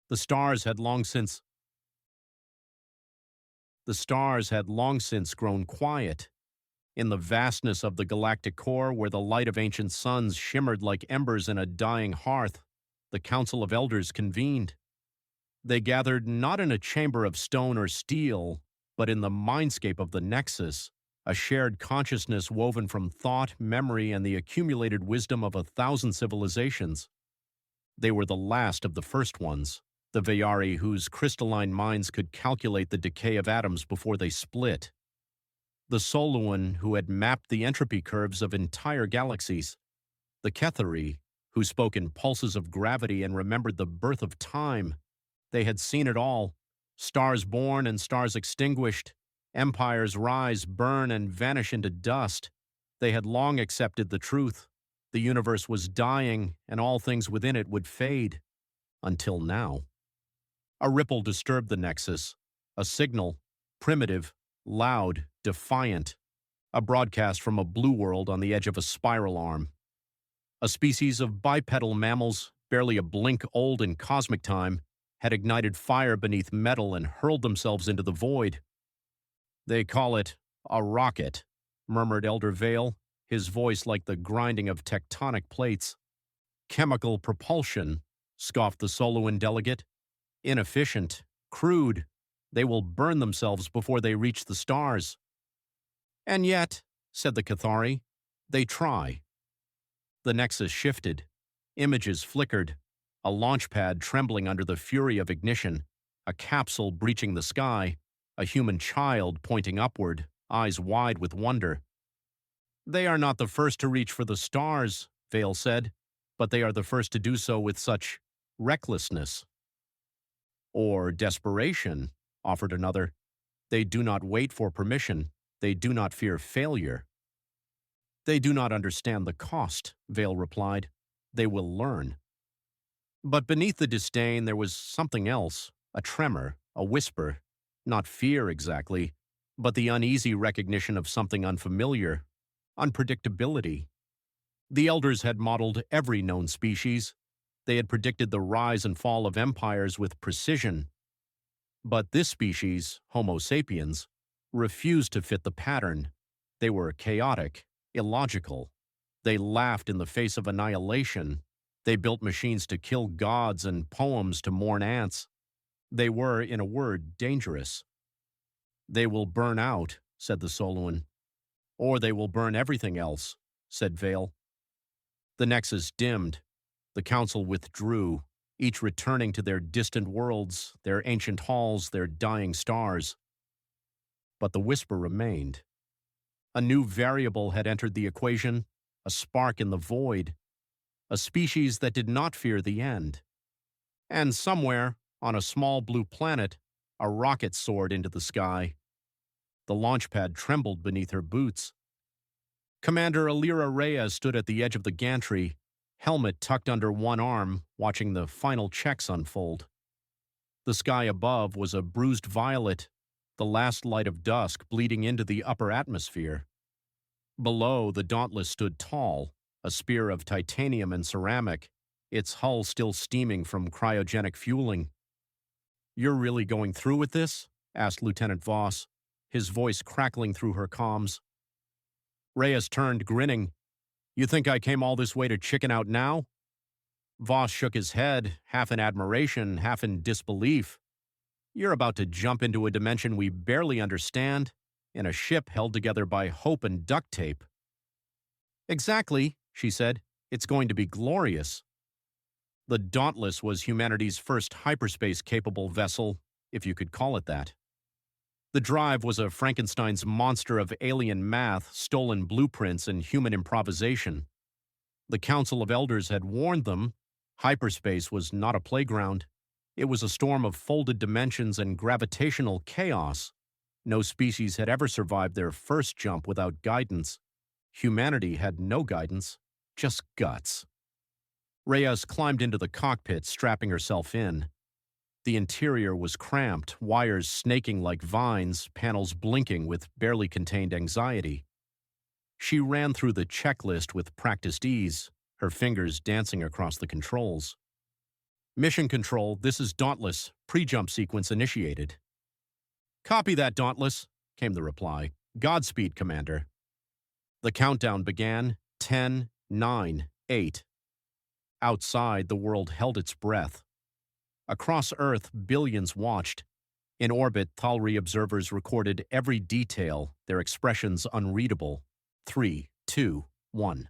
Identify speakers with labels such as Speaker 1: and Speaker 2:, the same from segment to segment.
Speaker 1: The stars had long since the stars had long since grown quiet. In the vastness of the galactic core, where the light of ancient suns shimmered like embers in a dying hearth, the Council of Elders convened. They gathered not in a chamber of stone or steel, but in the mindscape of the Nexus, a shared consciousness woven from thought, memory, and the accumulated wisdom of 1,000 civilizations. They were the last of the first ones, the Veyari whose crystalline minds could calculate the decay of atoms before they split. The Soluan who had mapped the entropy curves of entire galaxies. The Kethari who spoke in pulses of gravity and remembered the birth of time. They had seen it all, stars born and stars extinguished, empires rise, burn, and vanish into dust. They had long accepted the truth. The universe was dying, and all things within it would fade. Until now. A ripple disturbed the Nexus, a signal, primitive, loud, defiant, a broadcast from a blue world on the edge of a spiral arm. A species of bipedal mammals, barely a blink old in cosmic time, had ignited fire beneath metal and hurled themselves into the void. "They call it a rocket," murmured Elder Vale, his voice like the grinding of tectonic plates. "Chemical propulsion," scoffed the Soluan delegate. "Inefficient, crude. They will burn themselves before they reach the stars." "And yet," said the Cathari, "they try." The Nexus shifted. Images flickered. A launch pad trembling under the fury of ignition. A capsule breaching the sky. A human child pointing upward, eyes wide with wonder. "They are not the first to reach for the stars," Vale said, "but they are the first to do so with such recklessness." "Or desperation," offered another. "They do not wait for permission. They do not fear failure." "They do not understand the cost," Vale replied. "They will learn." But beneath the disdain there was something else, a tremor, a whisper, not fear exactly, but the uneasy recognition of something unfamiliar, unpredictability. The Elders had modeled every known species. They had predicted the rise and fall of empires with precision. But this species, Homo sapiens, refused to fit the pattern. They were chaotic, illogical. They laughed in the face of annihilation. They built machines to kill gods and poems to mourn ants. They were, in a word, dangerous. "They will burn out," said the Soluan. "Or they will burn everything else," said Vale. The Nexus dimmed. The Council withdrew, each returning to their distant worlds, their ancient halls, their dying stars. But the whisper remained. A new variable had entered the equation, a spark in the void, a species that did not fear the end. And somewhere, on a small blue planet, a rocket soared into the sky. The launch pad trembled beneath her boots. Commander Alira Rhea stood at the edge of the gantry, helmet tucked under one arm, watching the final checks unfold. The sky above was a bruised violet, the last light of dusk bleeding into the upper atmosphere. Below, the Dauntless stood tall, a spear of titanium and ceramic, its hull still steaming from cryogenic fueling. "You're really going through with this?" asked Lieutenant Voss, his voice crackling through her comms. Reyes turned, grinning. "You think I came all this way to chicken out now?" Voss shook his head, half in admiration, half in disbelief. "You're about to jump into a dimension we barely understand, in a ship held together by hope and duct tape." "Exactly," she said. "It's going to be glorious." The Dauntless was humanity's first hyperspace-capable vessel, if you could call it that. The drive was a Frankenstein's monster of alien math, stolen blueprints, and human improvisation. The Council of Elders had warned them. Hyperspace was not a playground. It was a storm of folded dimensions and gravitational chaos. No species had ever survived their first jump without guidance. Humanity had no guidance, just guts. Reyes climbed into the cockpit, strapping herself in. The interior was cramped, wires snaking like vines, panels blinking with barely contained anxiety. She ran through the checklist with practiced ease, her fingers dancing across the controls. Mission Control, this is Dauntless. Pre-jump sequence initiated. Copy that, Dauntless, came the reply. Godspeed, Commander. The countdown began. 10, 9, 8. Outside, the world held its breath. Across Earth, billions watched. In orbit, Thalri observers recorded every detail, their expressions unreadable. 3, 2, 1.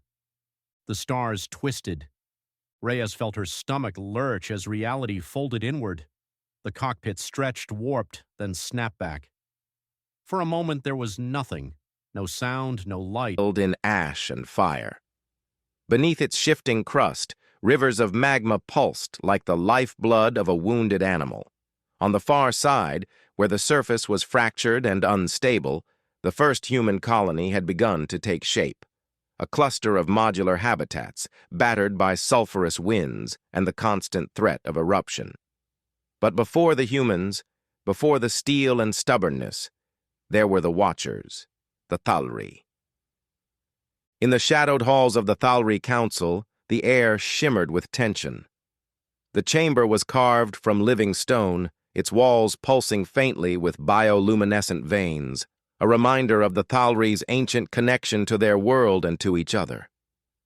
Speaker 1: The stars twisted. Reyes felt her stomach lurch as reality folded inward. The cockpit stretched, warped, then snapped back. For a moment, there was nothing. No sound, no light.
Speaker 2: In ash and fire. Beneath its shifting crust, rivers of magma pulsed like the lifeblood of a wounded animal. On the far side, where the surface was fractured and unstable, the first human colony had begun to take shape. A cluster of modular habitats, battered by sulfurous winds and the constant threat of eruption. But before the humans, before the steel and stubbornness, there were the Watchers, the Thalri. In the shadowed halls of the Thalri Council, the air shimmered with tension. The chamber was carved from living stone, its walls pulsing faintly with bioluminescent veins, a reminder of the Thalri's ancient connection to their world and to each other.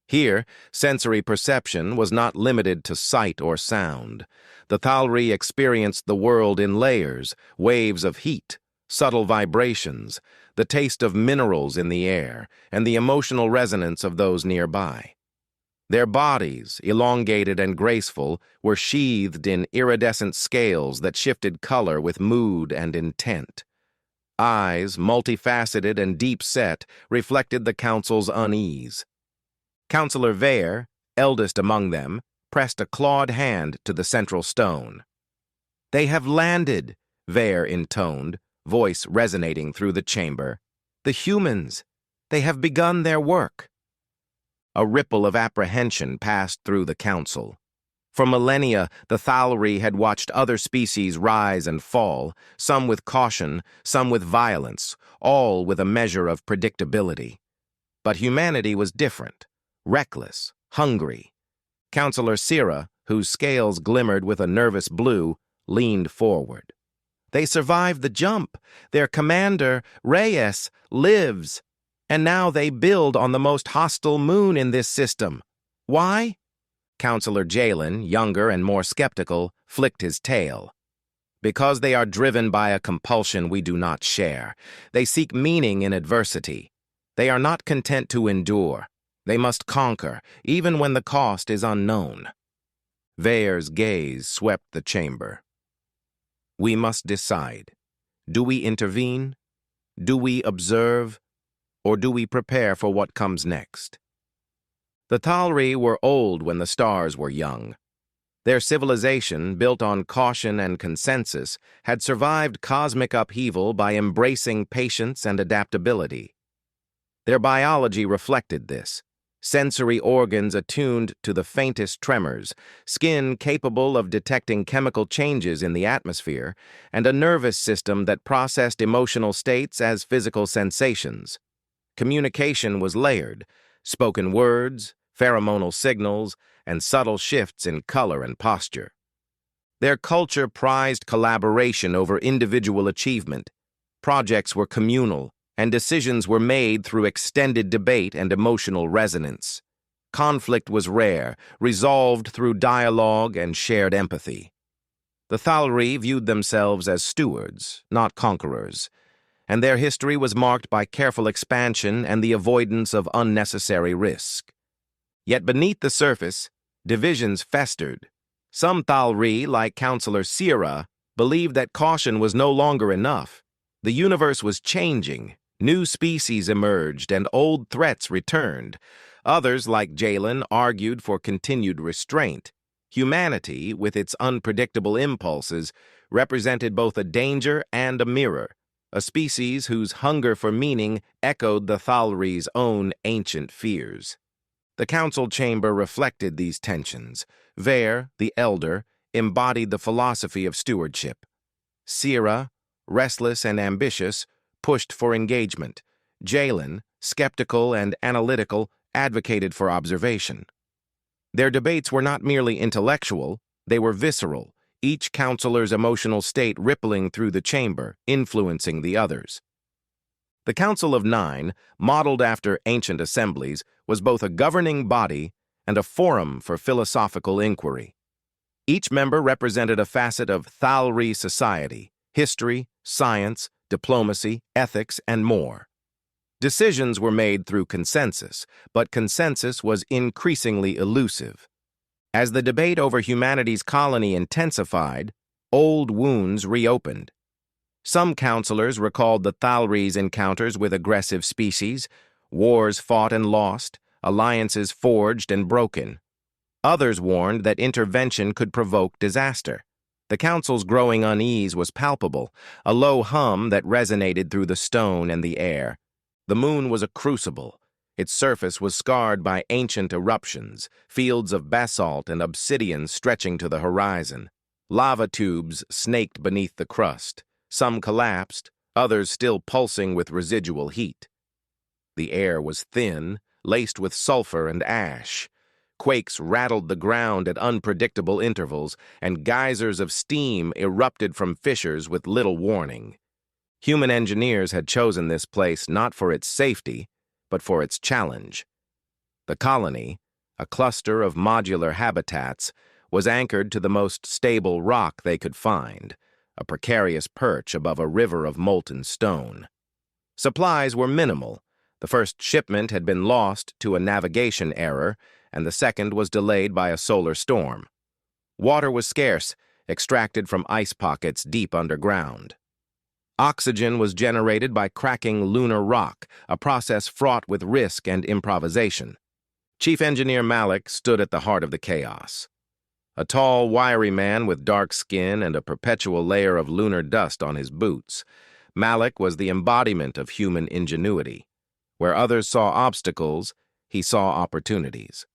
Speaker 2: Here, sensory perception was not limited to sight or sound. The Thalri experienced the world in layers, waves of heat, subtle vibrations, the taste of minerals in the air, and the emotional resonance of those nearby. Their bodies, elongated and graceful, were sheathed in iridescent scales that shifted color with mood and intent. Eyes, multifaceted and deep-set, reflected the council's unease. Councillor Vare, eldest among them, pressed a clawed hand to the central stone. "They have landed," Vare intoned, voice resonating through the chamber. "The humans, they have begun their work." A ripple of apprehension passed through the council. For millennia, the Thalri had watched other species rise and fall, some with caution, some with violence, all with a measure of predictability. But humanity was different, reckless, hungry. Councillor Sira, whose scales glimmered with a nervous blue, leaned forward. "They survived the jump. Their commander, Reyes, lives. And now they build on the most hostile moon in this system. Why?" Councillor Jalen, younger and more skeptical, flicked his tail. "Because they are driven by a compulsion we do not share. They seek meaning in adversity. They are not content to endure. They must conquer, even when the cost is unknown." Vare's gaze swept the chamber. "We must decide. Do we intervene? Do we observe? Or do we prepare for what comes next?" The Thalri were old when the stars were young. Their civilization, built on caution and consensus, had survived cosmic upheaval by embracing patience and adaptability. Their biology reflected this. Sensory organs attuned to the faintest tremors, skin capable of detecting chemical changes in the atmosphere, and a nervous system that processed emotional states as physical sensations. Communication was layered, spoken words, pheromonal signals, and subtle shifts in color and posture. Their culture prized collaboration over individual achievement. Projects were communal, and decisions were made through extended debate and emotional resonance. Conflict was rare, resolved through dialogue and shared empathy. The Thalri viewed themselves as stewards, not conquerors, and their history was marked by careful expansion and the avoidance of unnecessary risk. Yet beneath the surface, divisions festered. Some Thalri, like Councillor Sira, believed that caution was no longer enough. The universe was changing, new species emerged, and old threats returned. Others, like Jalen, argued for continued restraint. Humanity, with its unpredictable impulses, represented both a danger and a mirror, a species whose hunger for meaning echoed the Thalri's own ancient fears. The council chamber reflected these tensions. Vare, the elder, embodied the philosophy of stewardship. Sira, restless and ambitious, pushed for engagement. Jalen, skeptical and analytical, advocated for observation. Their debates were not merely intellectual, They were visceral, each counselor's emotional state rippling through the chamber, influencing the others. The Council of Nine, modeled after ancient assemblies, was both a governing body and a forum for philosophical inquiry. Each member represented a facet of Thalri society: history, science, diplomacy, ethics, and more. Decisions were made through consensus, but consensus was increasingly elusive. As the debate over humanity's colony intensified, old wounds reopened. Some counselors recalled the Thalri's encounters with aggressive species, wars fought and lost, alliances forged and broken. Others warned that intervention could provoke disaster. The council's growing unease was palpable, a low hum that resonated through the stone and the air. The moon was a crucible. Its surface was scarred by ancient eruptions, fields of basalt and obsidian stretching to the horizon. Lava tubes snaked beneath the crust. Some collapsed, others still pulsing with residual heat. The air was thin, laced with sulfur and ash. Quakes rattled the ground at unpredictable intervals, and geysers of steam erupted from fissures with little warning. Human engineers had chosen this place not for its safety, but for its challenge. The colony, a cluster of modular habitats, was anchored to the most stable rock they could find, a precarious perch above a river of molten stone. Supplies were minimal. The first shipment had been lost to a navigation error, and the second was delayed by a solar storm. Water was scarce, extracted from ice pockets deep underground. Oxygen was generated by cracking lunar rock, a process fraught with risk and improvisation. Chief Engineer Malik stood at the heart of the chaos. A tall, wiry man with dark skin and a perpetual layer of lunar dust on his boots, Malik was the embodiment of human ingenuity. Where others saw obstacles, he saw opportunities.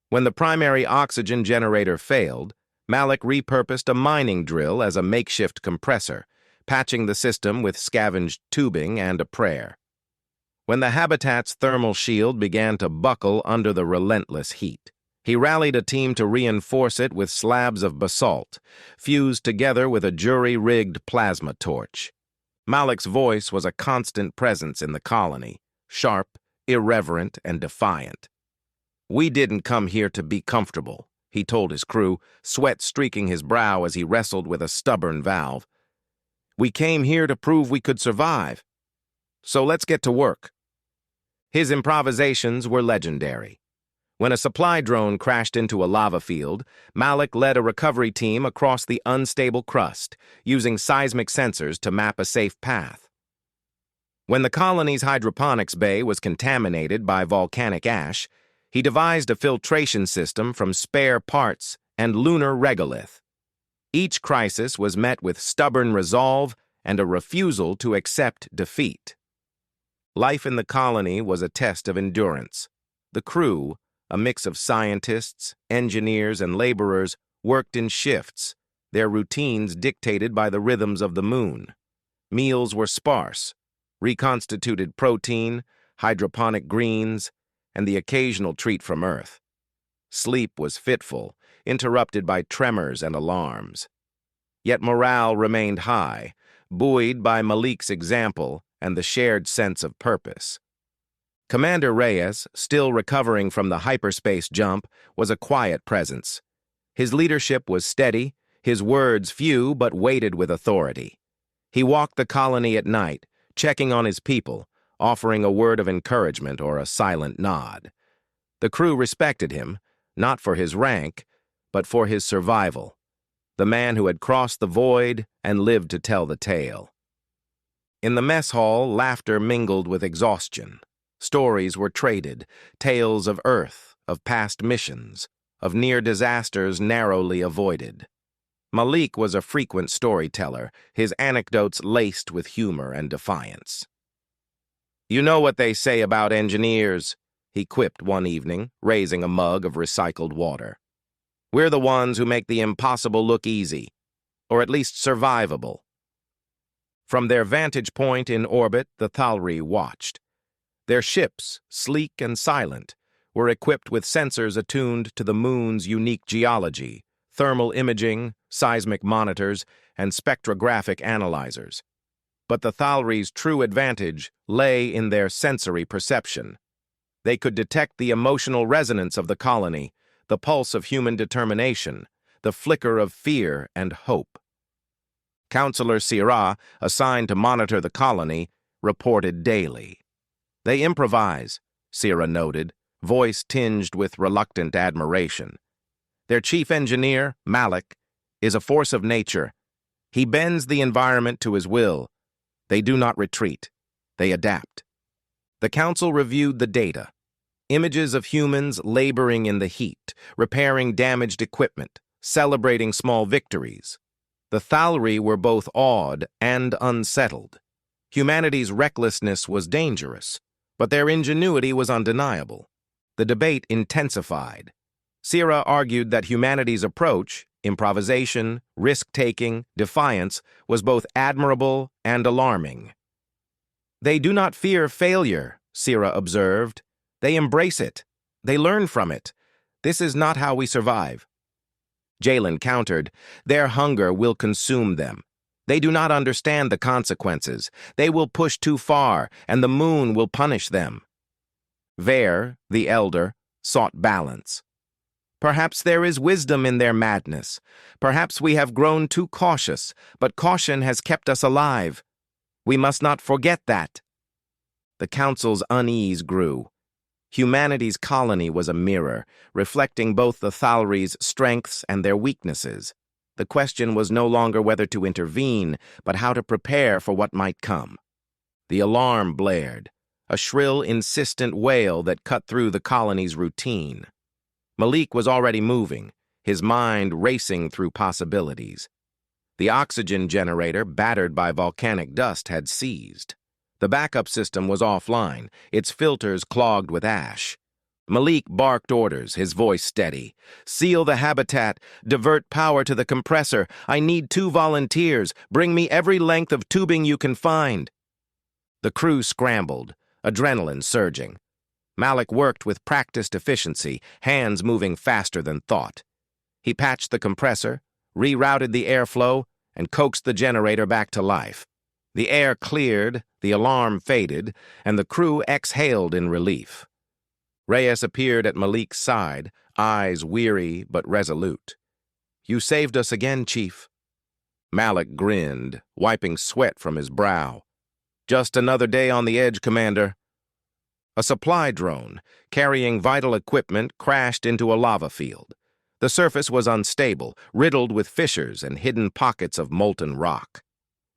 Speaker 2: When the primary oxygen generator failed, Malik repurposed a mining drill as a makeshift compressor, patching the system with scavenged tubing and a prayer. When the habitat's thermal shield began to buckle under the relentless heat, he rallied a team to reinforce it with slabs of basalt, fused together with a jury-rigged plasma torch. Malik's voice was a constant presence in the colony, sharp, irreverent, and defiant. "We didn't come here to be comfortable," he told his crew, sweat streaking his brow as he wrestled with a stubborn valve. "We came here to prove we could survive. So let's get to work." His improvisations were legendary. When a supply drone crashed into a lava field, Malik led a recovery team across the unstable crust, using seismic sensors to map a safe path. When the colony's hydroponics bay was contaminated by volcanic ash, he devised a filtration system from spare parts and lunar regolith. Each crisis was met with stubborn resolve and a refusal to accept defeat. Life in the colony was a test of endurance. The crew, a mix of scientists, engineers, and laborers, worked in shifts, their routines dictated by the rhythms of the moon. Meals were sparse: reconstituted protein, hydroponic greens, and the occasional treat from Earth. Sleep was fitful, interrupted by tremors and alarms. Yet morale remained high, buoyed by Malik's example and the shared sense of purpose. Commander Reyes, still recovering from the hyperspace jump, was a quiet presence. His leadership was steady, his words few but weighted with authority. He walked the colony at night, checking on his people, offering a word of encouragement or a silent nod. The crew respected him, not for his rank, but for his survival. The man who had crossed the void and lived to tell the tale. In the mess hall, laughter mingled with exhaustion. Stories were traded, tales of Earth, of past missions, of near disasters narrowly avoided. Malik was a frequent storyteller, his anecdotes laced with humor and defiance. "You know what they say about engineers," he quipped one evening, raising a mug of recycled water. "We're the ones who make the impossible look easy, or at least survivable." From their vantage point in orbit, the Thalri watched. Their ships, sleek and silent, were equipped with sensors attuned to the moon's unique geology, thermal imaging, seismic monitors, and spectrographic analyzers. But the Thalri's true advantage lay in their sensory perception. They could detect the emotional resonance of the colony, the pulse of human determination, the flicker of fear and hope. Counselor Syrah, assigned to monitor the colony, reported daily. "They improvise," Syrah noted, voice tinged with reluctant admiration. "Their chief engineer, Malik, is a force of nature. He bends the environment to his will. They do not retreat. They adapt." The council reviewed the data. Images of humans laboring in the heat, repairing damaged equipment, celebrating small victories. The Thalri were both awed and unsettled. Humanity's recklessness was dangerous, but their ingenuity was undeniable. The debate intensified. Syrah argued that humanity's approach, improvisation, risk-taking, defiance, was both admirable and alarming. "They do not fear failure," Syrah observed. "They embrace it. They learn from it. This is not how we survive." Jalen countered, "Their hunger will consume them. They do not understand the consequences. They will push too far, and the moon will punish them." Vare, the elder, sought balance. "Perhaps there is wisdom in their madness. Perhaps we have grown too cautious, but caution has kept us alive. We must not forget that." The council's unease grew. Humanity's colony was a mirror, reflecting both the Thalri's strengths and their weaknesses. The question was no longer whether to intervene, but how to prepare for what might come. The alarm blared, a shrill, insistent wail that cut through the colony's routine. Malik was already moving, his mind racing through possibilities. The oxygen generator, battered by volcanic dust, had seized. The backup system was offline, its filters clogged with ash. Malik barked orders, his voice steady. "Seal the habitat. Divert power to the compressor. I need 2 volunteers. Bring me every length of tubing you can find." The crew scrambled, adrenaline surging. Malik worked with practiced efficiency, hands moving faster than thought. He patched the compressor, rerouted the airflow, and coaxed the generator back to life. The air cleared, the alarm faded, and the crew exhaled in relief. Reyes appeared at Malik's side, eyes weary but resolute. "You saved us again, Chief." Malik grinned, wiping sweat from his brow. "Just another day on the edge, Commander." A supply drone, carrying vital equipment, crashed into a lava field. The surface was unstable, riddled with fissures and hidden pockets of molten rock.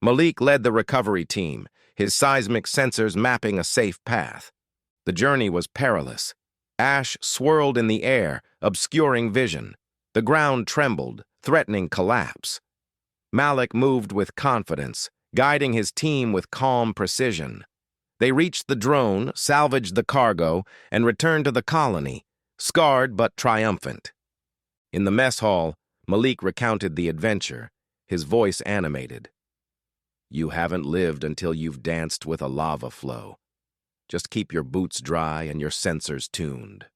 Speaker 2: Malik led the recovery team, his seismic sensors mapping a safe path. The journey was perilous. Ash swirled in the air, obscuring vision. The ground trembled, threatening collapse. Malik moved with confidence, guiding his team with calm precision. They reached the drone, salvaged the cargo, and returned to the colony, scarred but triumphant. In the mess hall, Malik recounted the adventure, his voice animated. "You haven't lived until you've danced with a lava flow. Just keep your boots dry and your sensors tuned."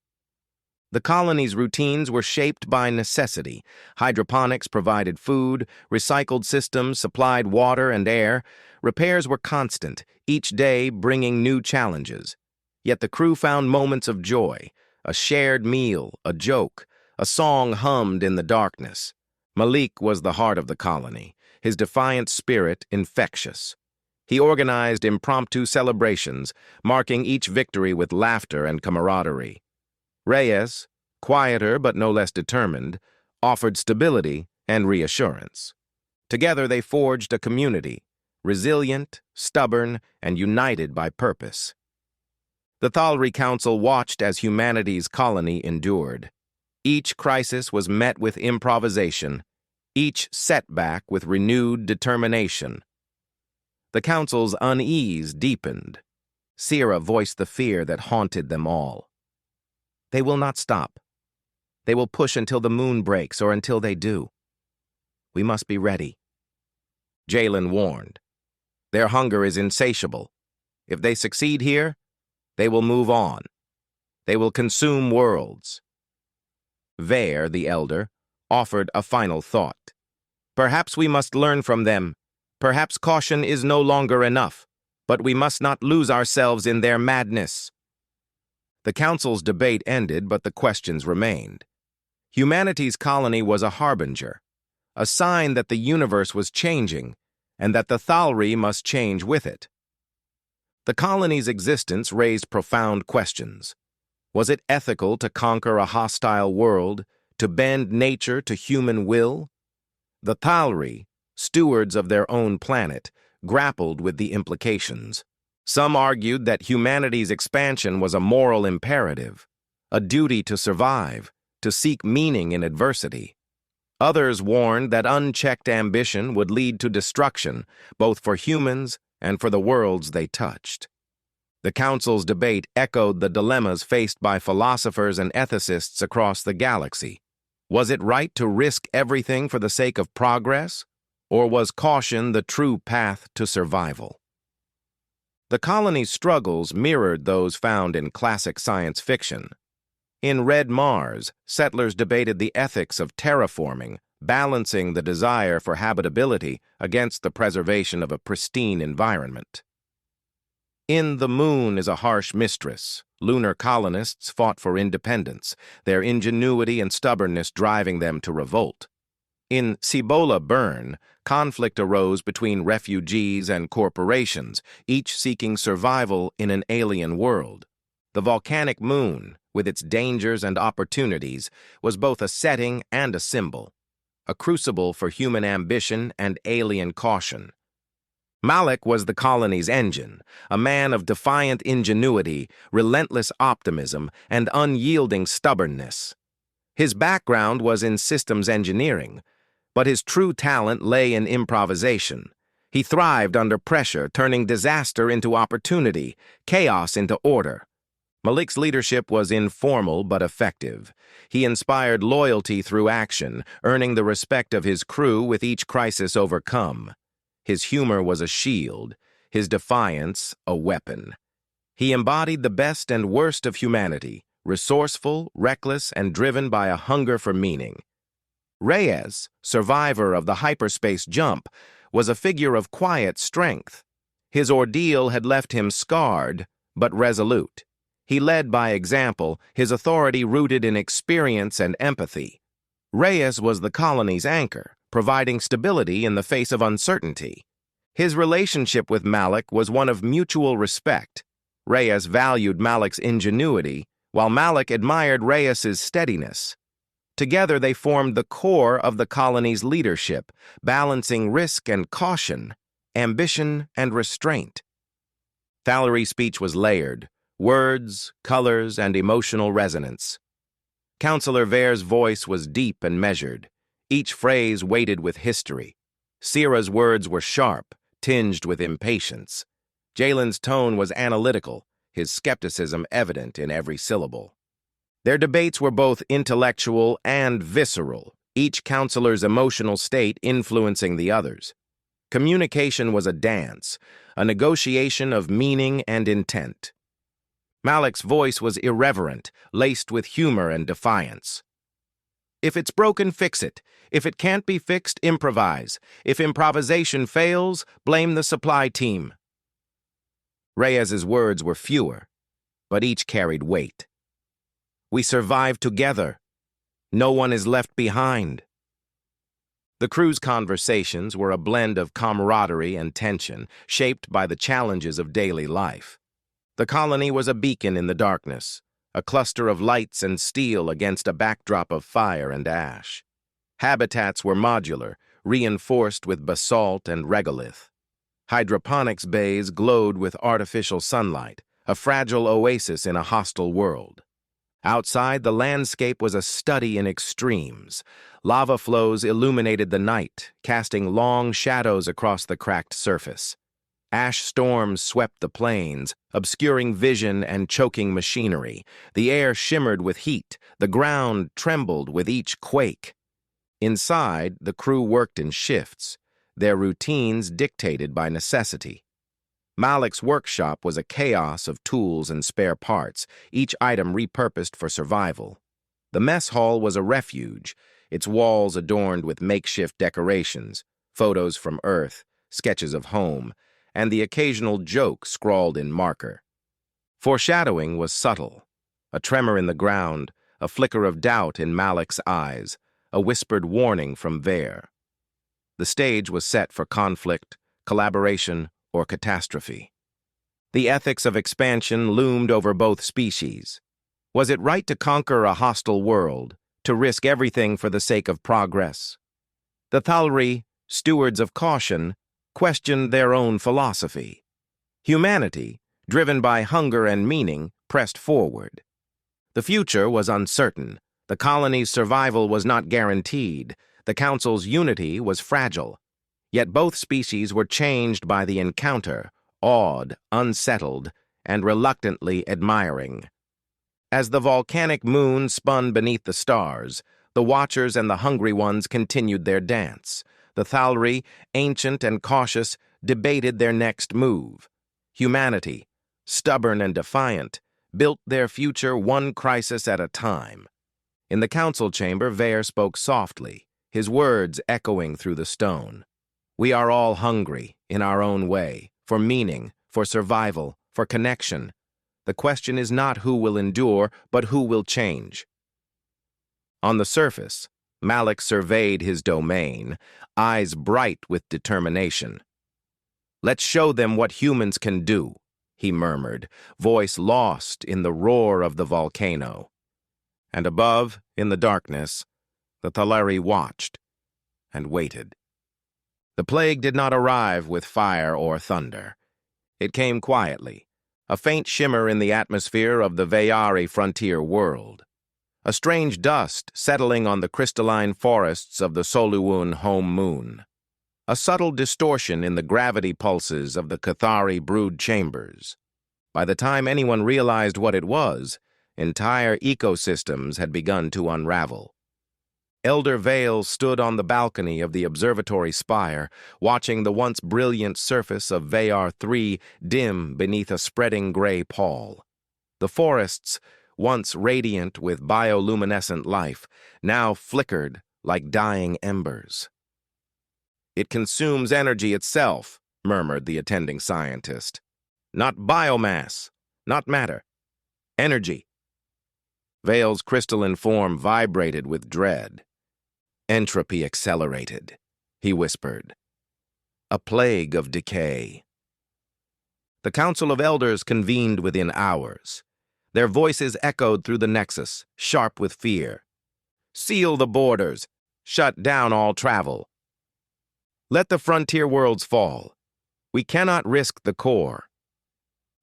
Speaker 2: The colony's routines were shaped by necessity. Hydroponics provided food, recycled systems supplied water and air. Repairs were constant, each day bringing new challenges. Yet the crew found moments of joy, a shared meal, a joke, a song hummed in the darkness. Malik was the heart of the colony, his defiant spirit infectious. He organized impromptu celebrations, marking each victory with laughter and camaraderie. Reyes, quieter but no less determined, offered stability and reassurance. Together they forged a community, resilient, stubborn, and united by purpose. The Thalri Council watched as humanity's colony endured. Each crisis was met with improvisation, each setback with renewed determination. The Council's unease deepened. Syrah voiced the fear that haunted them all. They will not stop. They will push until the moon breaks or until they do. We must be ready. Jalen warned. Their hunger is insatiable. If they succeed here, they will move on. They will consume worlds. Vare, the elder, offered a final thought. Perhaps we must learn from them. Perhaps caution is no longer enough, but we must not lose ourselves in their madness. The council's debate ended, but the questions remained. Humanity's colony was a harbinger, a sign that the universe was changing, and that the Thalri must change with it. The colony's existence raised profound questions. Was it ethical to conquer a hostile world, to bend nature to human will? The Thalri, stewards of their own planet, grappled with the implications. Some argued that humanity's expansion was a moral imperative, a duty to survive, to seek meaning in adversity. Others warned that unchecked ambition would lead to destruction, both for humans and for the worlds they touched. The Council's debate echoed the dilemmas faced by philosophers and ethicists across the galaxy. Was it right to risk everything for the sake of progress, or was caution the true path to survival? The colony's struggles mirrored those found in classic science fiction. In Red Mars, settlers debated the ethics of terraforming, balancing the desire for habitability against the preservation of a pristine environment. In The Moon is a Harsh Mistress, lunar colonists fought for independence, their ingenuity and stubbornness driving them to revolt. In Cibola Burn, conflict arose between refugees and corporations, each seeking survival in an alien world. The volcanic moon, with its dangers and opportunities, was both a setting and a symbol, a crucible for human ambition and alien caution. Malik was the colony's engine, a man of defiant ingenuity, relentless optimism, and unyielding stubbornness. His background was in systems engineering, but his true talent lay in improvisation. He thrived under pressure, turning disaster into opportunity, chaos into order. Malik's leadership was informal but effective. He inspired loyalty through action, earning the respect of his crew with each crisis overcome. His humor was a shield, his defiance a weapon. He embodied the best and worst of humanity, resourceful, reckless, and driven by a hunger for meaning. Reyes, survivor of the hyperspace jump, was a figure of quiet strength. His ordeal had left him scarred, but resolute. He led by example, his authority rooted in experience and empathy. Reyes was the colony's anchor, providing stability in the face of uncertainty. His relationship with Malik was one of mutual respect. Reyes valued Malik's ingenuity, while Malik admired Reyes's steadiness. Together they formed the core of the colony's leadership, balancing risk and caution, ambition and restraint. Thalri's speech was layered, words, colors, and emotional resonance. Counselor Vare's voice was deep and measured, each phrase weighted with history. Sierra's words were sharp, tinged with impatience. Jalen's tone was analytical, his skepticism evident in every syllable. Their debates were both intellectual and visceral, each counselor's emotional state influencing the others. Communication was a dance, a negotiation of meaning and intent. Malik's voice was irreverent, laced with humor and defiance. If it's broken, fix it. If it can't be fixed, improvise. If improvisation fails, blame the supply team. Reyes's words were fewer, but each carried weight. We survive together. No one is left behind. The crew's conversations were a blend of camaraderie and tension, shaped by the challenges of daily life. The colony was a beacon in the darkness, a cluster of lights and steel against a backdrop of fire and ash. Habitats were modular, reinforced with basalt and regolith. Hydroponics bays glowed with artificial sunlight, a fragile oasis in a hostile world. Outside, the landscape was a study in extremes. Lava flows illuminated the night, casting long shadows across the cracked surface. Ash storms swept the plains, obscuring vision and choking machinery. The air shimmered with heat, the ground trembled with each quake. Inside, the crew worked in shifts, their routines dictated by necessity. Malik's workshop was a chaos of tools and spare parts, each item repurposed for survival. The mess hall was a refuge, its walls adorned with makeshift decorations, photos from Earth, sketches of home, and the occasional joke scrawled in marker. Foreshadowing was subtle. A tremor in the ground, a flicker of doubt in Malik's eyes, a whispered warning from Vare. The stage was set for conflict, collaboration, or catastrophe. The ethics of expansion loomed over both species. Was it right to conquer a hostile world, to risk everything for the sake of progress? The Thalri, stewards of caution, questioned their own philosophy. Humanity, driven by hunger and meaning, pressed forward. The future was uncertain. The colony's survival was not guaranteed. The Council's unity was fragile. Yet both species were changed by the encounter, awed, unsettled, and reluctantly admiring. As the volcanic moon spun beneath the stars, the Watchers and the Hungry Ones continued their dance. The Thalri, ancient and cautious, debated their next move. Humanity, stubborn and defiant, built their future one crisis at a time. In the council chamber, Vare spoke softly, his words echoing through the stone. We are all hungry, in our own way, for meaning, for survival, for connection. The question is not who will endure, but who will change. On the surface, Malik surveyed his domain, eyes bright with determination. Let's show them what humans can do, he murmured, voice lost in the roar of the volcano. And above, in the darkness, the Thalari watched and waited. The plague did not arrive with fire or thunder. It came quietly, a faint shimmer in the atmosphere of the Vayari frontier world, a strange dust settling on the crystalline forests of the Soluun home moon, a subtle distortion in the gravity pulses of the Cathari brood chambers. By the time anyone realized what it was, entire ecosystems had begun to unravel. Elder Vale stood on the balcony of the observatory spire, watching the once brilliant surface of Vayar 3 dim beneath a spreading gray pall. The forests, once radiant with bioluminescent life, now flickered like dying embers. It consumes energy itself, murmured the attending scientist. Not biomass, not matter. Energy. Vale's crystalline form vibrated with dread. Entropy accelerated, he whispered. A plague of decay. The Council of Elders convened within hours. Their voices echoed through the nexus, sharp with fear. Seal the borders. Shut down all travel. Let the frontier worlds fall. We cannot risk the core.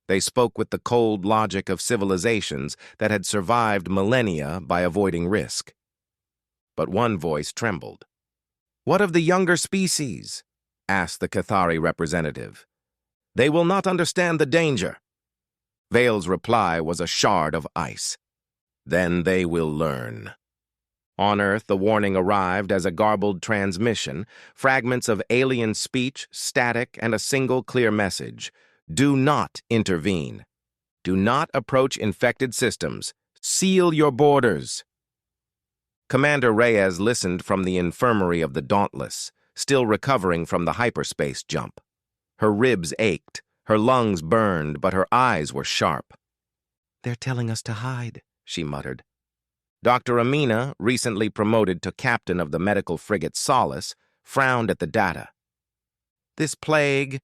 Speaker 2: They spoke with the cold logic of civilizations that had survived millennia by avoiding risk. But one voice trembled. What of the younger species? Asked the Cathari representative. They will not understand the danger. Vale's reply was a shard of ice. Then they will learn. On Earth, the warning arrived as a garbled transmission, fragments of alien speech, static, and a single clear message. Do not intervene. Do not approach infected systems. Seal your borders. Commander Reyes listened from the infirmary of the Dauntless, still recovering from the hyperspace jump. Her ribs ached, her lungs burned, but her eyes were sharp. They're telling us to hide, she muttered. Dr. Amina, recently promoted to captain of the medical frigate Solace, frowned at the data. This plague,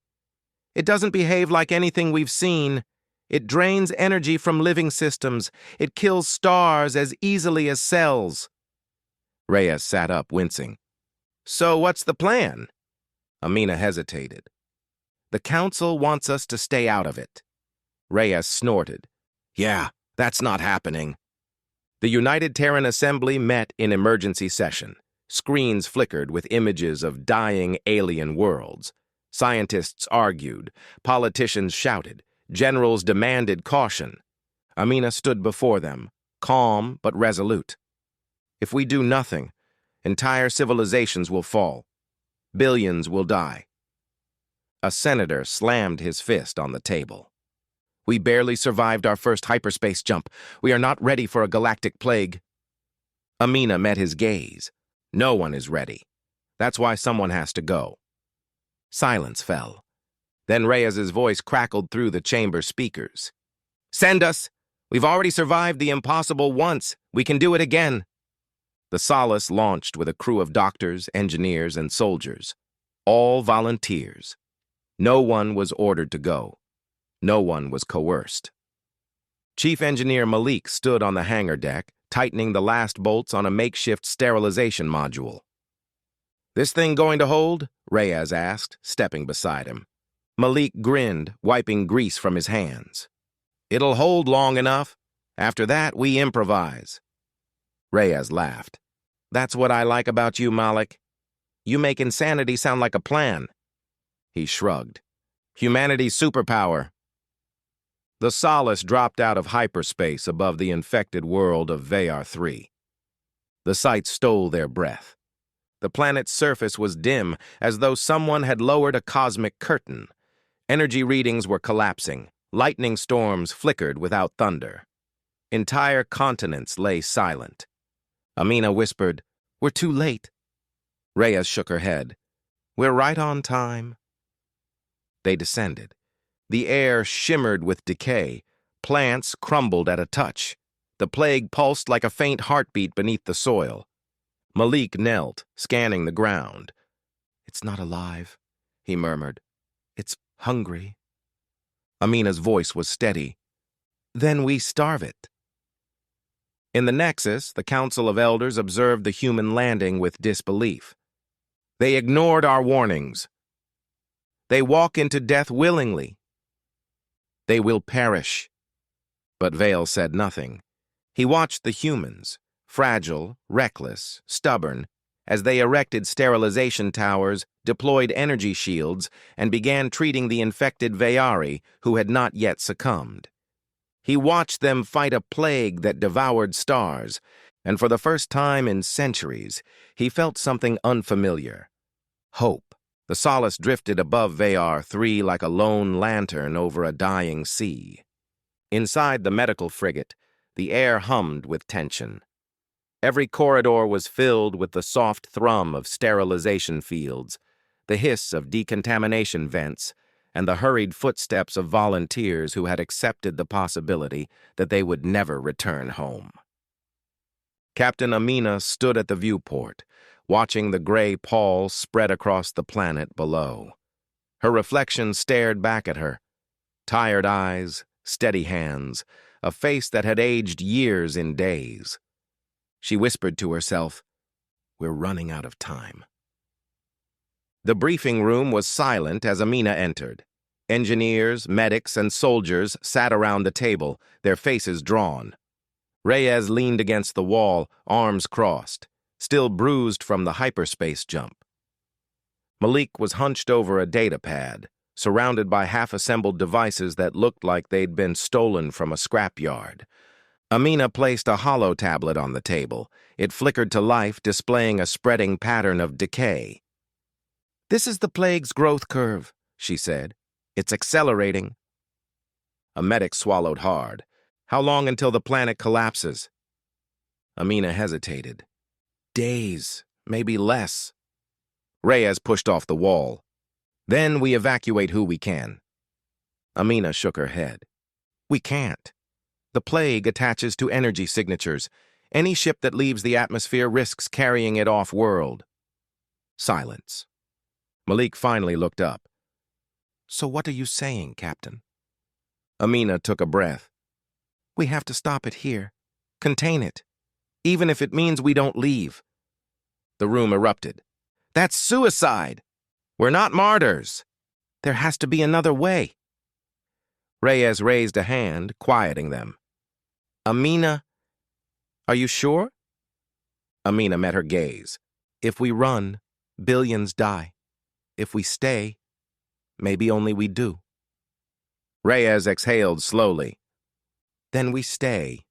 Speaker 2: it doesn't behave like anything we've seen. It drains energy from living systems. It kills stars as easily as cells. Reyes sat up, wincing. So what's the plan? Amina hesitated. The Council wants us to stay out of it. Reyes snorted. Yeah, that's not happening. The United Terran Assembly met in emergency session. Screens flickered with images of dying alien worlds. Scientists argued. Politicians shouted. Generals demanded caution. Amina stood before them, calm but resolute. If we do nothing, entire civilizations will fall. Billions will die. A senator slammed his fist on the table. We barely survived our first hyperspace jump. We are not ready for a galactic plague. Amina met his gaze. No one is ready. That's why someone has to go. Silence fell. Then Reyes's voice crackled through the chamber speakers. Send us! We've already survived the impossible once. We can do it again. The Solace launched with a crew of doctors, engineers, and soldiers. All volunteers. No one was ordered to go. No one was coerced. Chief Engineer Malik stood on the hangar deck, tightening the last bolts on a makeshift sterilization module. This thing going to hold? Reyes asked, stepping beside him. Malik grinned, wiping grease from his hands. It'll hold long enough. After that, we improvise. Reyes laughed. That's what I like about you, Malik. You make insanity sound like a plan. He shrugged. Humanity's superpower. The Solace dropped out of hyperspace above the infected world of Veyar-3. The sight stole their breath. The planet's surface was dim, as though someone had lowered a cosmic curtain. Energy readings were collapsing. Lightning storms flickered without thunder. Entire continents lay silent. Amina whispered, We're too late. Reyes shook her head. We're right on time. They descended. The air shimmered with decay. Plants crumbled at a touch. The plague pulsed like a faint heartbeat beneath the soil. Malik knelt, scanning the ground. It's not alive, he murmured. It's hungry. Amina's voice was steady. Then we starve it. In the Nexus, the Council of Elders observed the human landing with disbelief. They ignored our warnings. They walk into death willingly. They will perish. But Vale said nothing. He watched the humans, fragile, reckless, stubborn, as they erected sterilization towers, deployed energy shields, and began treating the infected Veyari who had not yet succumbed. He watched them fight a plague that devoured stars, and for the first time in centuries, he felt something unfamiliar. Hope. The Solace drifted above Veyar-3 like a lone lantern over a dying sea. Inside the medical frigate, the air hummed with tension. Every corridor was filled with the soft thrum of sterilization fields, the hiss of decontamination vents, and the hurried footsteps of volunteers who had accepted the possibility that they would never return home. Captain Amina stood at the viewport, watching the gray pall spread across the planet below. Her reflection stared back at her. Tired eyes, steady hands, a face that had aged years in days. She whispered to herself, We're running out of time. The briefing room was silent as Amina entered. Engineers, medics, and soldiers sat around the table, their faces drawn. Reyes leaned against the wall, arms crossed, still bruised from the hyperspace jump. Malik was hunched over a data pad, surrounded by half-assembled devices that looked like they'd been stolen from a scrapyard. Amina placed a hollow tablet on the table. It flickered to life, displaying a spreading pattern of decay. This is the plague's growth curve, she said. It's accelerating. A medic swallowed hard. How long until the planet collapses? Amina hesitated. Days, maybe less. Reyes pushed off the wall. Then we evacuate who we can. Amina shook her head. We can't. The plague attaches to energy signatures. Any ship that leaves the atmosphere risks carrying it off-world. Silence. Malik finally looked up. So what are you saying, Captain? Amina took a breath. We have to stop it here. Contain it. Even if it means we don't leave. The room erupted. That's suicide! We're not martyrs! There has to be another way. Reyes raised a hand, quieting them. Amina, are you sure? Amina met her gaze. If we run, billions die. If we stay, maybe only we do. Reyes exhaled slowly. Then we stay.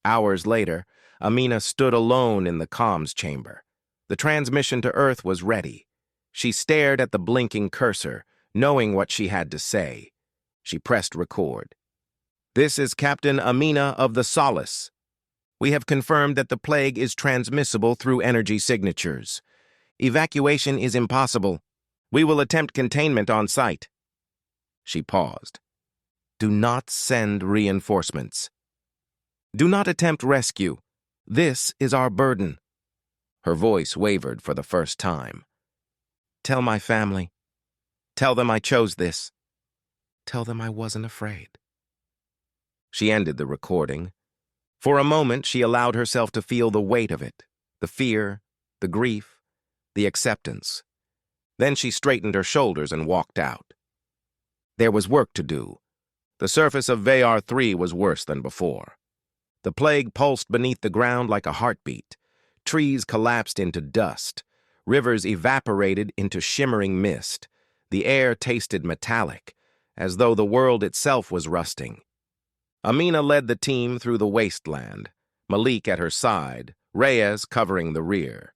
Speaker 2: Hours later, Amina stood alone in the comms chamber. The transmission to Earth was ready. She stared at the blinking cursor, knowing what she had to say. She pressed record. "This is Captain Amina of the Solace. We have confirmed that the plague is transmissible through energy signatures. Evacuation is impossible. We will attempt containment on site." She paused. "Do not send reinforcements. Do not attempt rescue. This is our burden." Her voice wavered for the first time. "Tell my family. Tell them I chose this. Tell them I wasn't afraid." She ended the recording. For a moment, she allowed herself to feel the weight of it, the fear, the grief, the acceptance. Then she straightened her shoulders and walked out. There was work to do. The surface of Veyar 3 was worse than before. The plague pulsed beneath the ground like a heartbeat. Trees collapsed into dust. Rivers evaporated into shimmering mist. The air tasted metallic, as though the world itself was rusting. Amina led the team through the wasteland, Malik at her side, Reyes covering the rear.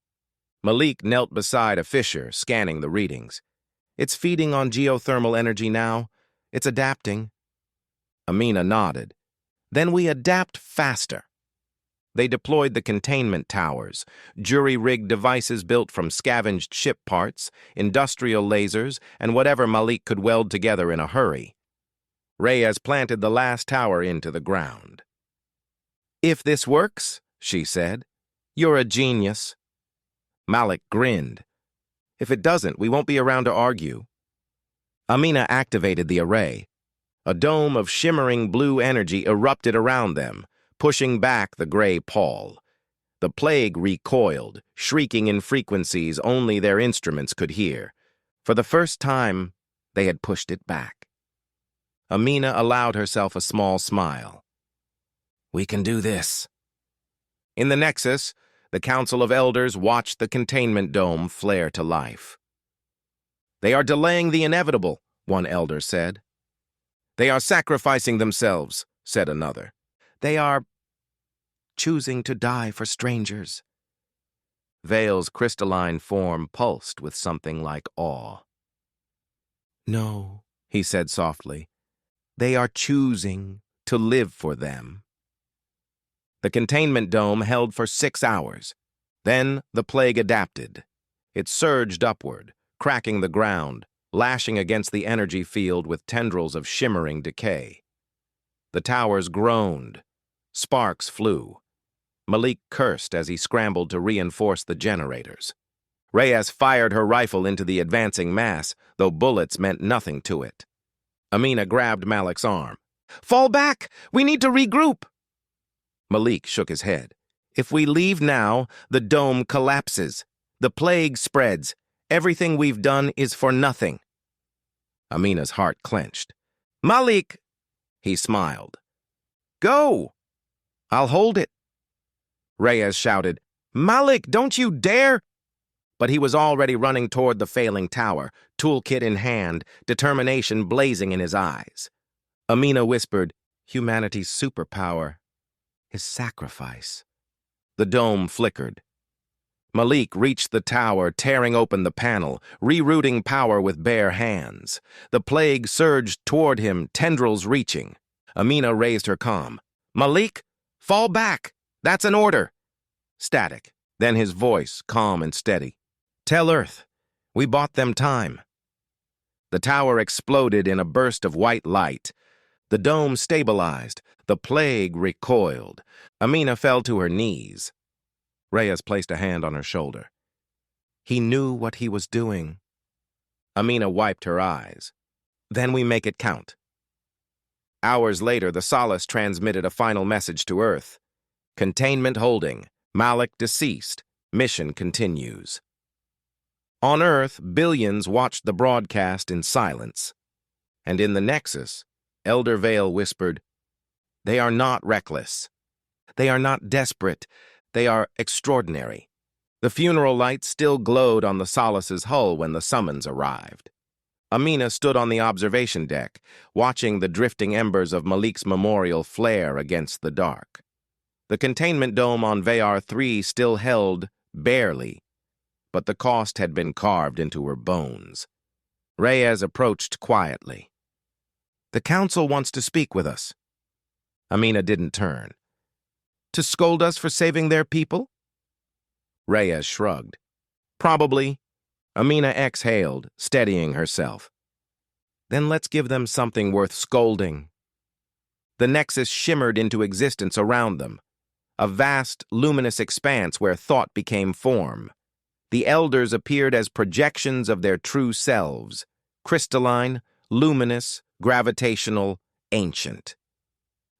Speaker 2: Malik knelt beside a fissure, scanning the readings. "It's feeding on geothermal energy now. It's adapting." Amina nodded. "Then we adapt faster." They deployed the containment towers, jury-rigged devices built from scavenged ship parts, industrial lasers, and whatever Malik could weld together in a hurry. Reyes planted the last tower into the ground. "If this works," she said, "you're a genius." Malik grinned. "If it doesn't, we won't be around to argue." Amina activated the array. A dome of shimmering blue energy erupted around them, pushing back the gray pall. The plague recoiled, shrieking in frequencies only their instruments could hear. For the first time, they had pushed it back. Amina allowed herself a small smile. "We can do this." In the Nexus, the Council of Elders watched the containment dome flare to life. "They are delaying the inevitable," one elder said. "They are sacrificing themselves," said another. "They are choosing to die for strangers." Vale's crystalline form pulsed with something like awe. "No," he said softly. "They are choosing to live for them." The containment dome held for 6 hours. Then the plague adapted. It surged upward, cracking the ground, lashing against the energy field with tendrils of shimmering decay. The towers groaned. Sparks flew. Malik cursed as he scrambled to reinforce the generators. Reyes fired her rifle into the advancing mass, though bullets meant nothing to it. Amina grabbed Malik's arm. "Fall back! We need to regroup!" Malik shook his head. "If we leave now, the dome collapses. The plague spreads. Everything we've done is for nothing." Amina's heart clenched. "Malik!" He smiled. "Go! I'll hold it." Reyes shouted, "Malik, don't you dare!" But he was already running toward the failing tower, toolkit in hand, determination blazing in his eyes. Amina whispered, "Humanity's superpower is sacrifice." The dome flickered. Malik reached the tower, tearing open the panel, rerouting power with bare hands. The plague surged toward him, tendrils reaching. Amina raised her comm. "Malik, fall back! That's an order!" Static, then his voice, calm and steady. "Tell Earth, we bought them time." The tower exploded in a burst of white light. The dome stabilized. The plague recoiled. Amina fell to her knees. Reyes placed a hand on her shoulder. He knew what he was doing. Amina wiped her eyes. "Then we make it count." Hours later, the Solace transmitted a final message to Earth. "Containment holding. Malik deceased. Mission continues." On Earth, billions watched the broadcast in silence. And in the Nexus, Elder Vale whispered, "They are not reckless. They are not desperate. They are extraordinary." The funeral lights still glowed on the Solace's hull when the summons arrived. Amina stood on the observation deck, watching the drifting embers of Malik's memorial flare against the dark. The containment dome on Veyar 3 still held, barely, but the cost had been carved into her bones. Reyes approached quietly. The council wants to speak with us. Amina didn't turn. To scold us for saving their people? Reyes shrugged. Probably. Amina exhaled, steadying herself. Then let's give them something worth scolding. The nexus shimmered into existence around them, a vast, luminous expanse where thought became form. The elders appeared as projections of their true selves, crystalline, luminous, gravitational, ancient.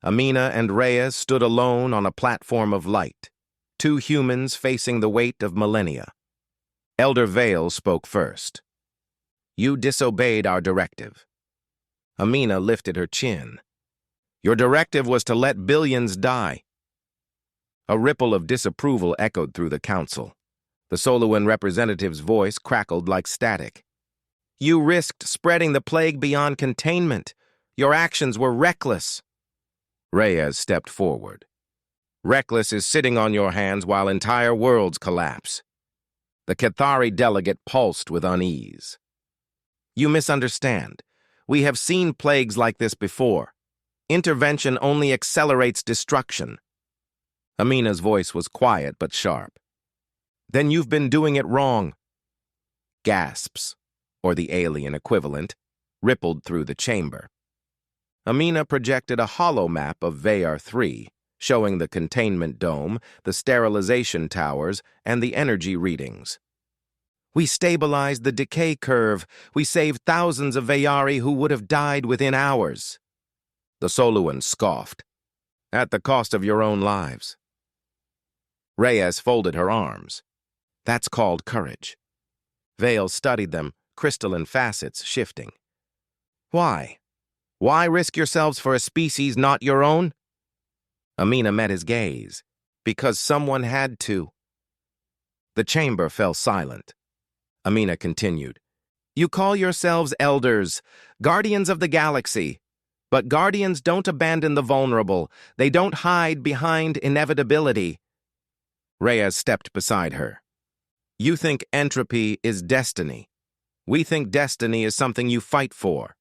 Speaker 2: Amina and Reyes stood alone on a platform of light, two humans facing the weight of millennia. Elder Vale spoke first. You disobeyed our directive. Amina lifted her chin. Your directive was to let billions die. A ripple of disapproval echoed through the council. The Soluan representative's voice crackled like static. You risked spreading the plague beyond containment. Your actions were reckless. Reyes stepped forward. Reckless is sitting on your hands while entire worlds collapse. The Cathari delegate pulsed with unease. You misunderstand. We have seen plagues like this before. Intervention only accelerates destruction. Amina's voice was quiet but sharp. Then you've been doing it wrong. Gasps, or the alien equivalent, rippled through the chamber. Amina projected a hollow map of Veyar 3, showing the containment dome, the sterilization towers, and the energy readings. We stabilized the decay curve. We saved thousands of Veyari who would have died within hours. The Soluan scoffed. At the cost of your own lives. Reyes folded her arms. That's called courage. Vale studied them, crystalline facets shifting. Why? Why risk yourselves for a species not your own? Amina met his gaze. Because someone had to. The chamber fell silent. Amina continued. You call yourselves elders, guardians of the galaxy. But guardians don't abandon the vulnerable. They don't hide behind inevitability. Reyes stepped beside her. You think entropy is destiny. We think destiny is something you fight for.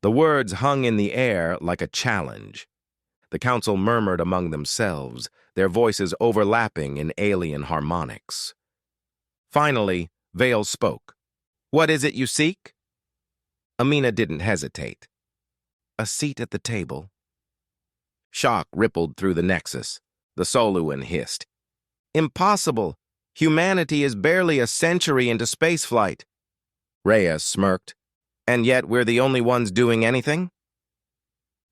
Speaker 2: The words hung in the air like a challenge. The council murmured among themselves, their voices overlapping in alien harmonics. Finally, Vale spoke. What is it you seek? Amina didn't hesitate. A seat at the table. Shock rippled through the nexus. The Soluan hissed. Impossible. Humanity is barely a century into spaceflight. Reyes smirked. And yet we're the only ones doing anything?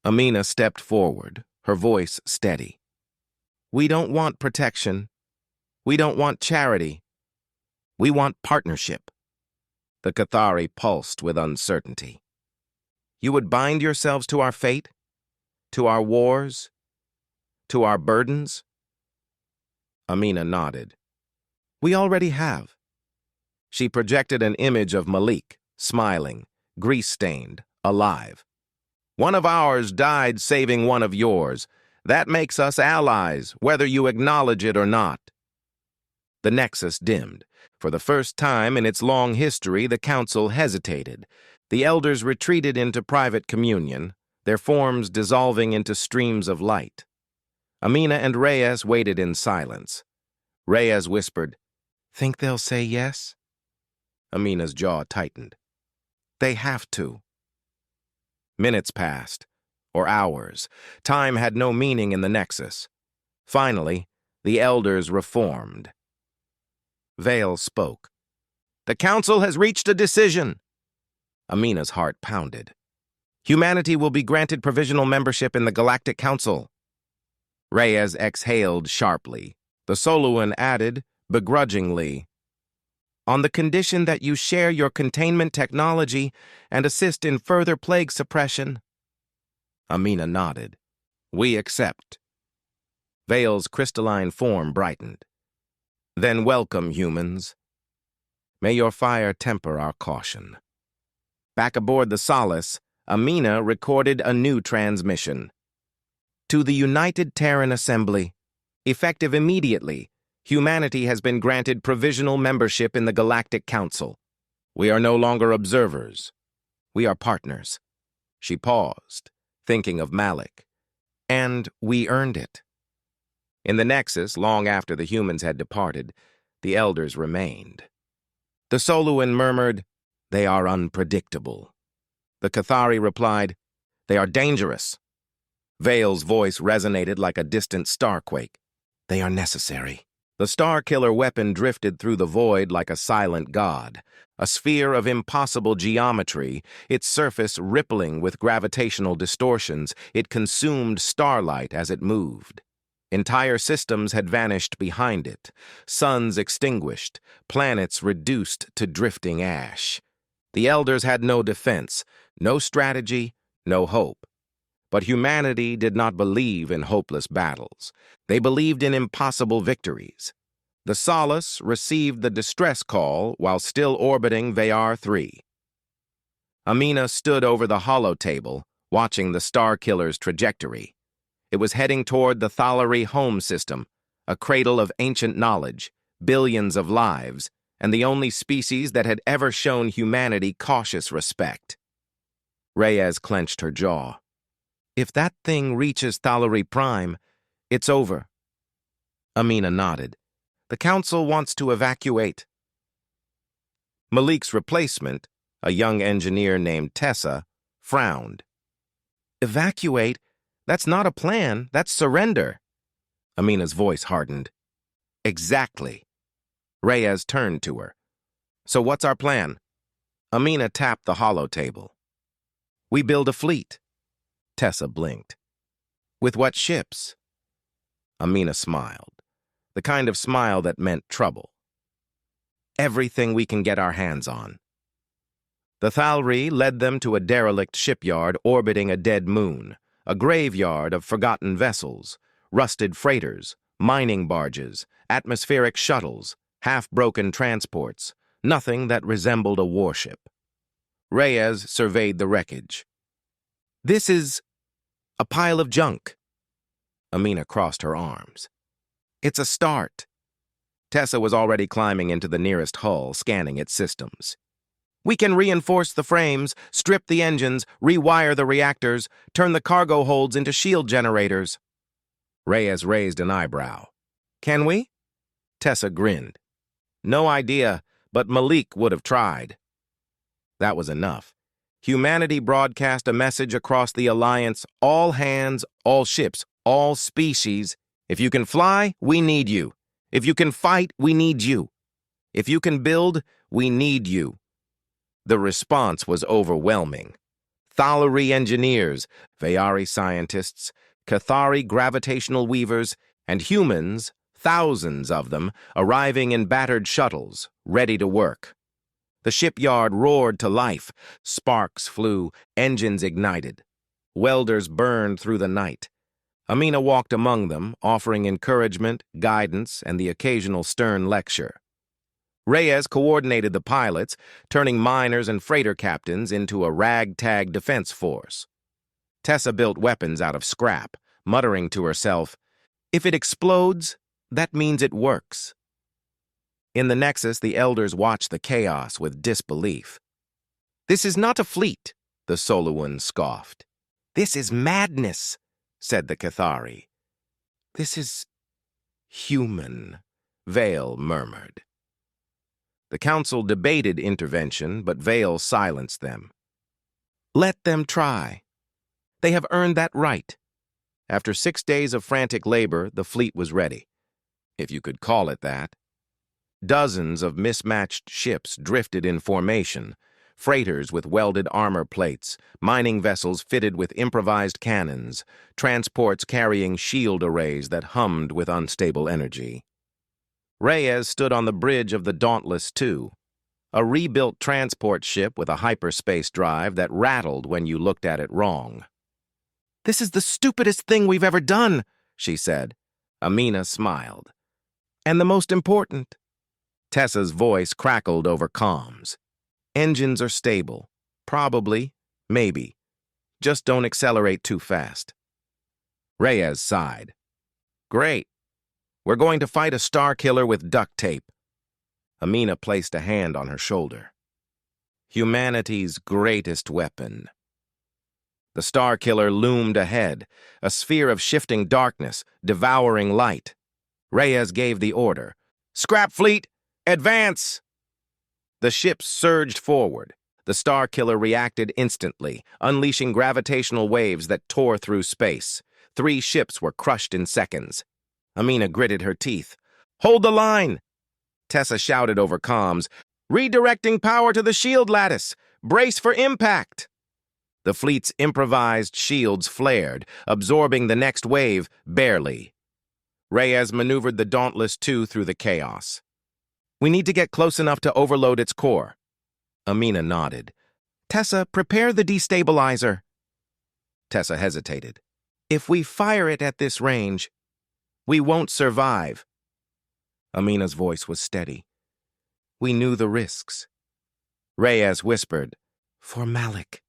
Speaker 2: Amina stepped forward, her voice steady. We don't want protection. We don't want charity. We want partnership. The Cathari pulsed with uncertainty. You would bind yourselves to our fate? To our wars? To our burdens? Amina nodded. We already have. She projected an image of Malik, smiling, grease-stained, alive. One of ours died saving one of yours. That makes us allies, whether you acknowledge it or not. The nexus dimmed. For the first time in its long history, the council hesitated. The elders retreated into private communion, their forms dissolving into streams of light. Amina and Reyes waited in silence. Reyes whispered, Think they'll say yes? Amina's jaw tightened. They have to. Minutes passed, or hours. Time had no meaning in the nexus. Finally, the elders reformed. Vale spoke. The council has reached a decision. Amina's heart pounded. Humanity will be granted provisional membership in the Galactic Council. Reyes exhaled sharply. The Soluan added, begrudgingly, on the condition that you share your containment technology and assist in further plague suppression. Amina nodded. We accept. Vale's crystalline form brightened. Then welcome, humans. May your fire temper our caution. Back aboard the Solace, Amina recorded a new transmission. To the United Terran Assembly, effective immediately, humanity has been granted provisional membership in the Galactic Council. We are no longer observers. We are partners. She paused, thinking of Malik. And we earned it. In the Nexus, long after the humans had departed, the elders remained. The Soluan murmured, "They are unpredictable." The Cathari replied, "They are dangerous." Vale's voice resonated like a distant starquake. "They are necessary." The star-killer weapon drifted through the void like a silent god, a sphere of impossible geometry, its surface rippling with gravitational distortions. It consumed starlight as it moved. Entire systems had vanished behind it, suns extinguished, planets reduced to drifting ash. The elders had no defense, no strategy, no hope. But humanity did not believe in hopeless battles. They believed in impossible victories. The Solace received the distress call while still orbiting Vayar 3. Amina stood over the holotable, watching the Star-Killer's trajectory. It was heading toward the Thalari home system, a cradle of ancient knowledge, billions of lives, and the only species that had ever shown humanity cautious respect. Reyes clenched her jaw. If that thing reaches Thalari Prime, it's over. Amina nodded. The Council wants to evacuate. Malik's replacement, a young engineer named Tessa, frowned. Evacuate? That's not a plan, that's surrender. Amina's voice hardened. Exactly. Reyes turned to her. So what's our plan? Amina tapped the holotable. We build a fleet. Tessa blinked. With what ships? Amina smiled, the kind of smile that meant trouble. Everything we can get our hands on. The Thalri led them to a derelict shipyard orbiting a dead moon, a graveyard of forgotten vessels, rusted freighters, mining barges, atmospheric shuttles, half-broken transports, nothing that resembled a warship. Reyes surveyed the wreckage. This is a pile of junk. Amina crossed her arms. It's a start. Tessa was already climbing into the nearest hull, scanning its systems. We can reinforce the frames, strip the engines, rewire the reactors, turn the cargo holds into shield generators. Reyes raised an eyebrow. Can we? Tessa grinned. No idea, but Malik would have tried. That was enough. Humanity broadcast a message across the Alliance, all hands, all ships, all species. If you can fly, we need you. If you can fight, we need you. If you can build, we need you. The response was overwhelming. Thalari engineers, Vayari scientists, Cathari gravitational weavers, and humans, thousands of them, arriving in battered shuttles, ready to work. The shipyard roared to life. Sparks flew, engines ignited. Welders burned through the night. Amina walked among them, offering encouragement, guidance, and the occasional stern lecture. Reyes coordinated the pilots, turning miners and freighter captains into a ragtag defense force. Tessa built weapons out of scrap, muttering to herself, "If it explodes, that means it works." In the Nexus, the elders watched the chaos with disbelief. "This is not a fleet," the Soluan scoffed. "This is madness," said the Cathari. "This is human," Vale murmured. The Council debated intervention, but Vale silenced them. Let them try. They have earned that right. After 6 days of frantic labor, the fleet was ready, if you could call it that. Dozens of mismatched ships drifted in formation, freighters with welded armor plates, mining vessels fitted with improvised cannons, transports carrying shield arrays that hummed with unstable energy. Reyes stood on the bridge of the Dauntless II, a rebuilt transport ship with a hyperspace drive that rattled when you looked at it wrong. "This is the stupidest thing we've ever done," she said. Amina smiled. "And the most important." Tessa's voice crackled over comms. "Engines are stable. Probably. Maybe. Just don't accelerate too fast." Reyes sighed. "Great. We're going to fight a star killer with duct tape." Amina placed a hand on her shoulder. Humanity's greatest weapon. The Star Killer loomed ahead, a sphere of shifting darkness, devouring light. Reyes gave the order. "Scrap fleet, advance!" The ships surged forward. The Star Killer reacted instantly, unleashing gravitational waves that tore through space. 3 ships were crushed in seconds. Amina gritted her teeth. "Hold the line!" Tessa shouted over comms. "Redirecting power to the shield lattice! Brace for impact!" The fleet's improvised shields flared, absorbing the next wave, barely. Reyes maneuvered the Dauntless II through the chaos. "We need to get close enough to overload its core." Amina nodded. "Tessa, prepare the destabilizer." Tessa hesitated. "If we fire it at this range, we won't survive." Amina's voice was steady. "We knew the risks." Reyes whispered, "For Malik."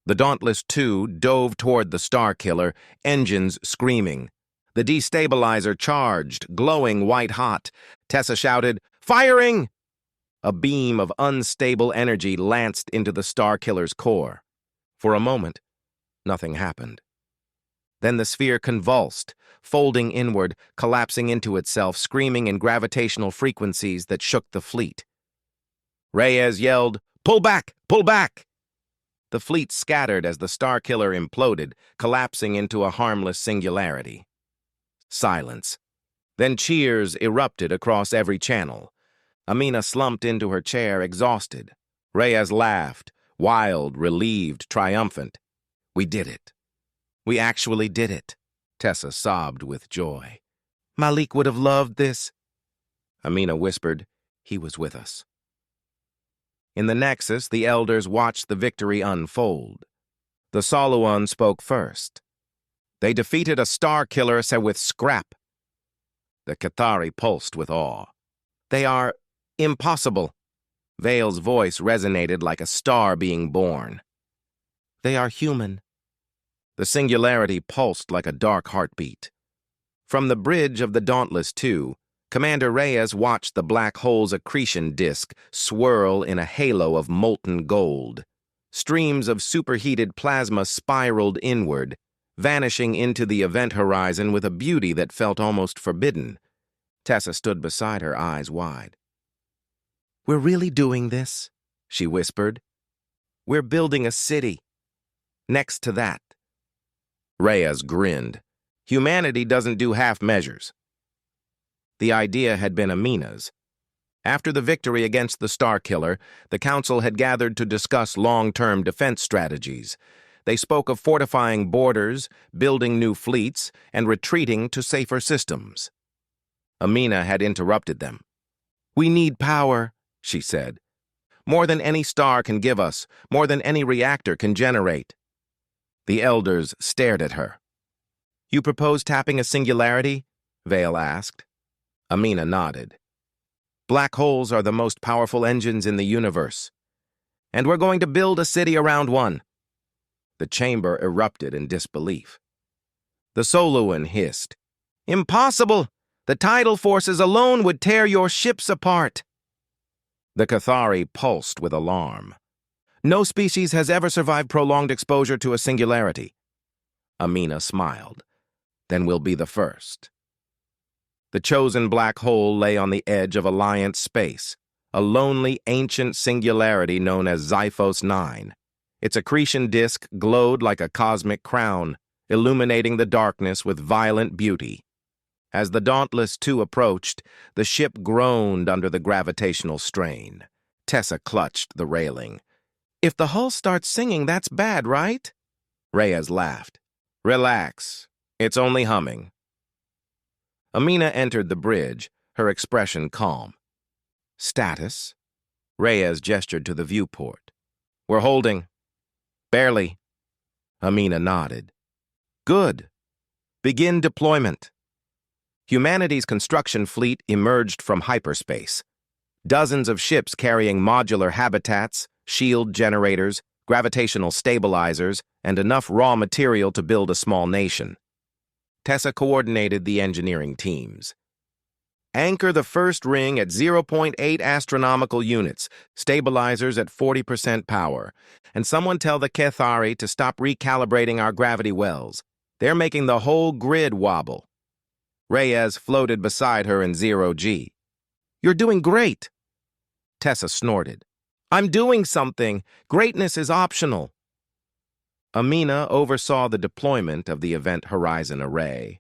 Speaker 2: The Dauntless II dove toward the Star Killer, engines screaming. The destabilizer charged, glowing white-hot. Tessa shouted, "Firing!" A beam of unstable energy lanced into the Star Killer's core. For a moment, nothing happened. Then the sphere convulsed, folding inward, collapsing into itself, screaming in gravitational frequencies that shook the fleet. Reyes yelled, "Pull back! Pull back!" The fleet scattered as the Star Killer imploded, collapsing into a harmless singularity. Silence. Then cheers erupted across every channel. Amina slumped into her chair, exhausted. Reyes laughed, wild, relieved, triumphant. "We did it. We actually did it." Tessa sobbed with joy. "Malik would have loved this." Amina whispered, "He was with us." In the Nexus, the elders watched the victory unfold. The Soluan spoke first. "They defeated a Star Killer with scrap." The Cathari pulsed with awe. "They are impossible." Vale's voice resonated like a star being born. "They are human." The singularity pulsed like a dark heartbeat. From the bridge of the Dauntless II, Commander Reyes watched the black hole's accretion disk swirl in a halo of molten gold. Streams of superheated plasma spiraled inward, vanishing into the event horizon with a beauty that felt almost forbidden. Tessa stood beside her, eyes wide. "We're really doing this," she whispered. "We're building a city. Next to that." Reyes grinned. "Humanity doesn't do half measures." The idea had been Amina's. After the victory against the Star Killer, the Council had gathered to discuss long-term defense strategies. They spoke of fortifying borders, building new fleets, and retreating to safer systems. Amina had interrupted them. "We need power," she said. "More than any star can give us, more than any reactor can generate." The elders stared at her. "You propose tapping a singularity?" Vale asked. Amina nodded. "Black holes are the most powerful engines in the universe. And we're going to build a city around one." The chamber erupted in disbelief. The Soluan hissed, "Impossible! The tidal forces alone would tear your ships apart." The Cathari pulsed with alarm. "No species has ever survived prolonged exposure to a singularity." Amina smiled. "Then we'll be the first." The chosen black hole lay on the edge of Alliance space, a lonely ancient singularity known as Xiphos 9. Its accretion disk glowed like a cosmic crown, illuminating the darkness with violent beauty. As the Dauntless II approached, the ship groaned under the gravitational strain. Tessa clutched the railing. "If the hull starts singing, that's bad, right?" Reyes laughed. "Relax. It's only humming." Amina entered the bridge, her expression calm. "Status?" Reyes gestured to the viewport. "We're holding." "Barely." Amina nodded. "Good. Begin deployment." Humanity's construction fleet emerged from hyperspace. Dozens of ships carrying modular habitats, shield generators, gravitational stabilizers, and enough raw material to build a small nation. Tessa coordinated the engineering teams. Anchor the first ring at zero point 0.8 astronomical units, stabilizers at 40% power. And someone tell the Cathari to stop recalibrating our gravity wells. They're making the whole grid wobble. Reyes floated beside her in 0G. You're doing great. Tessa snorted. I'm doing something. Greatness is optional. Amina oversaw the deployment of the Event Horizon Array,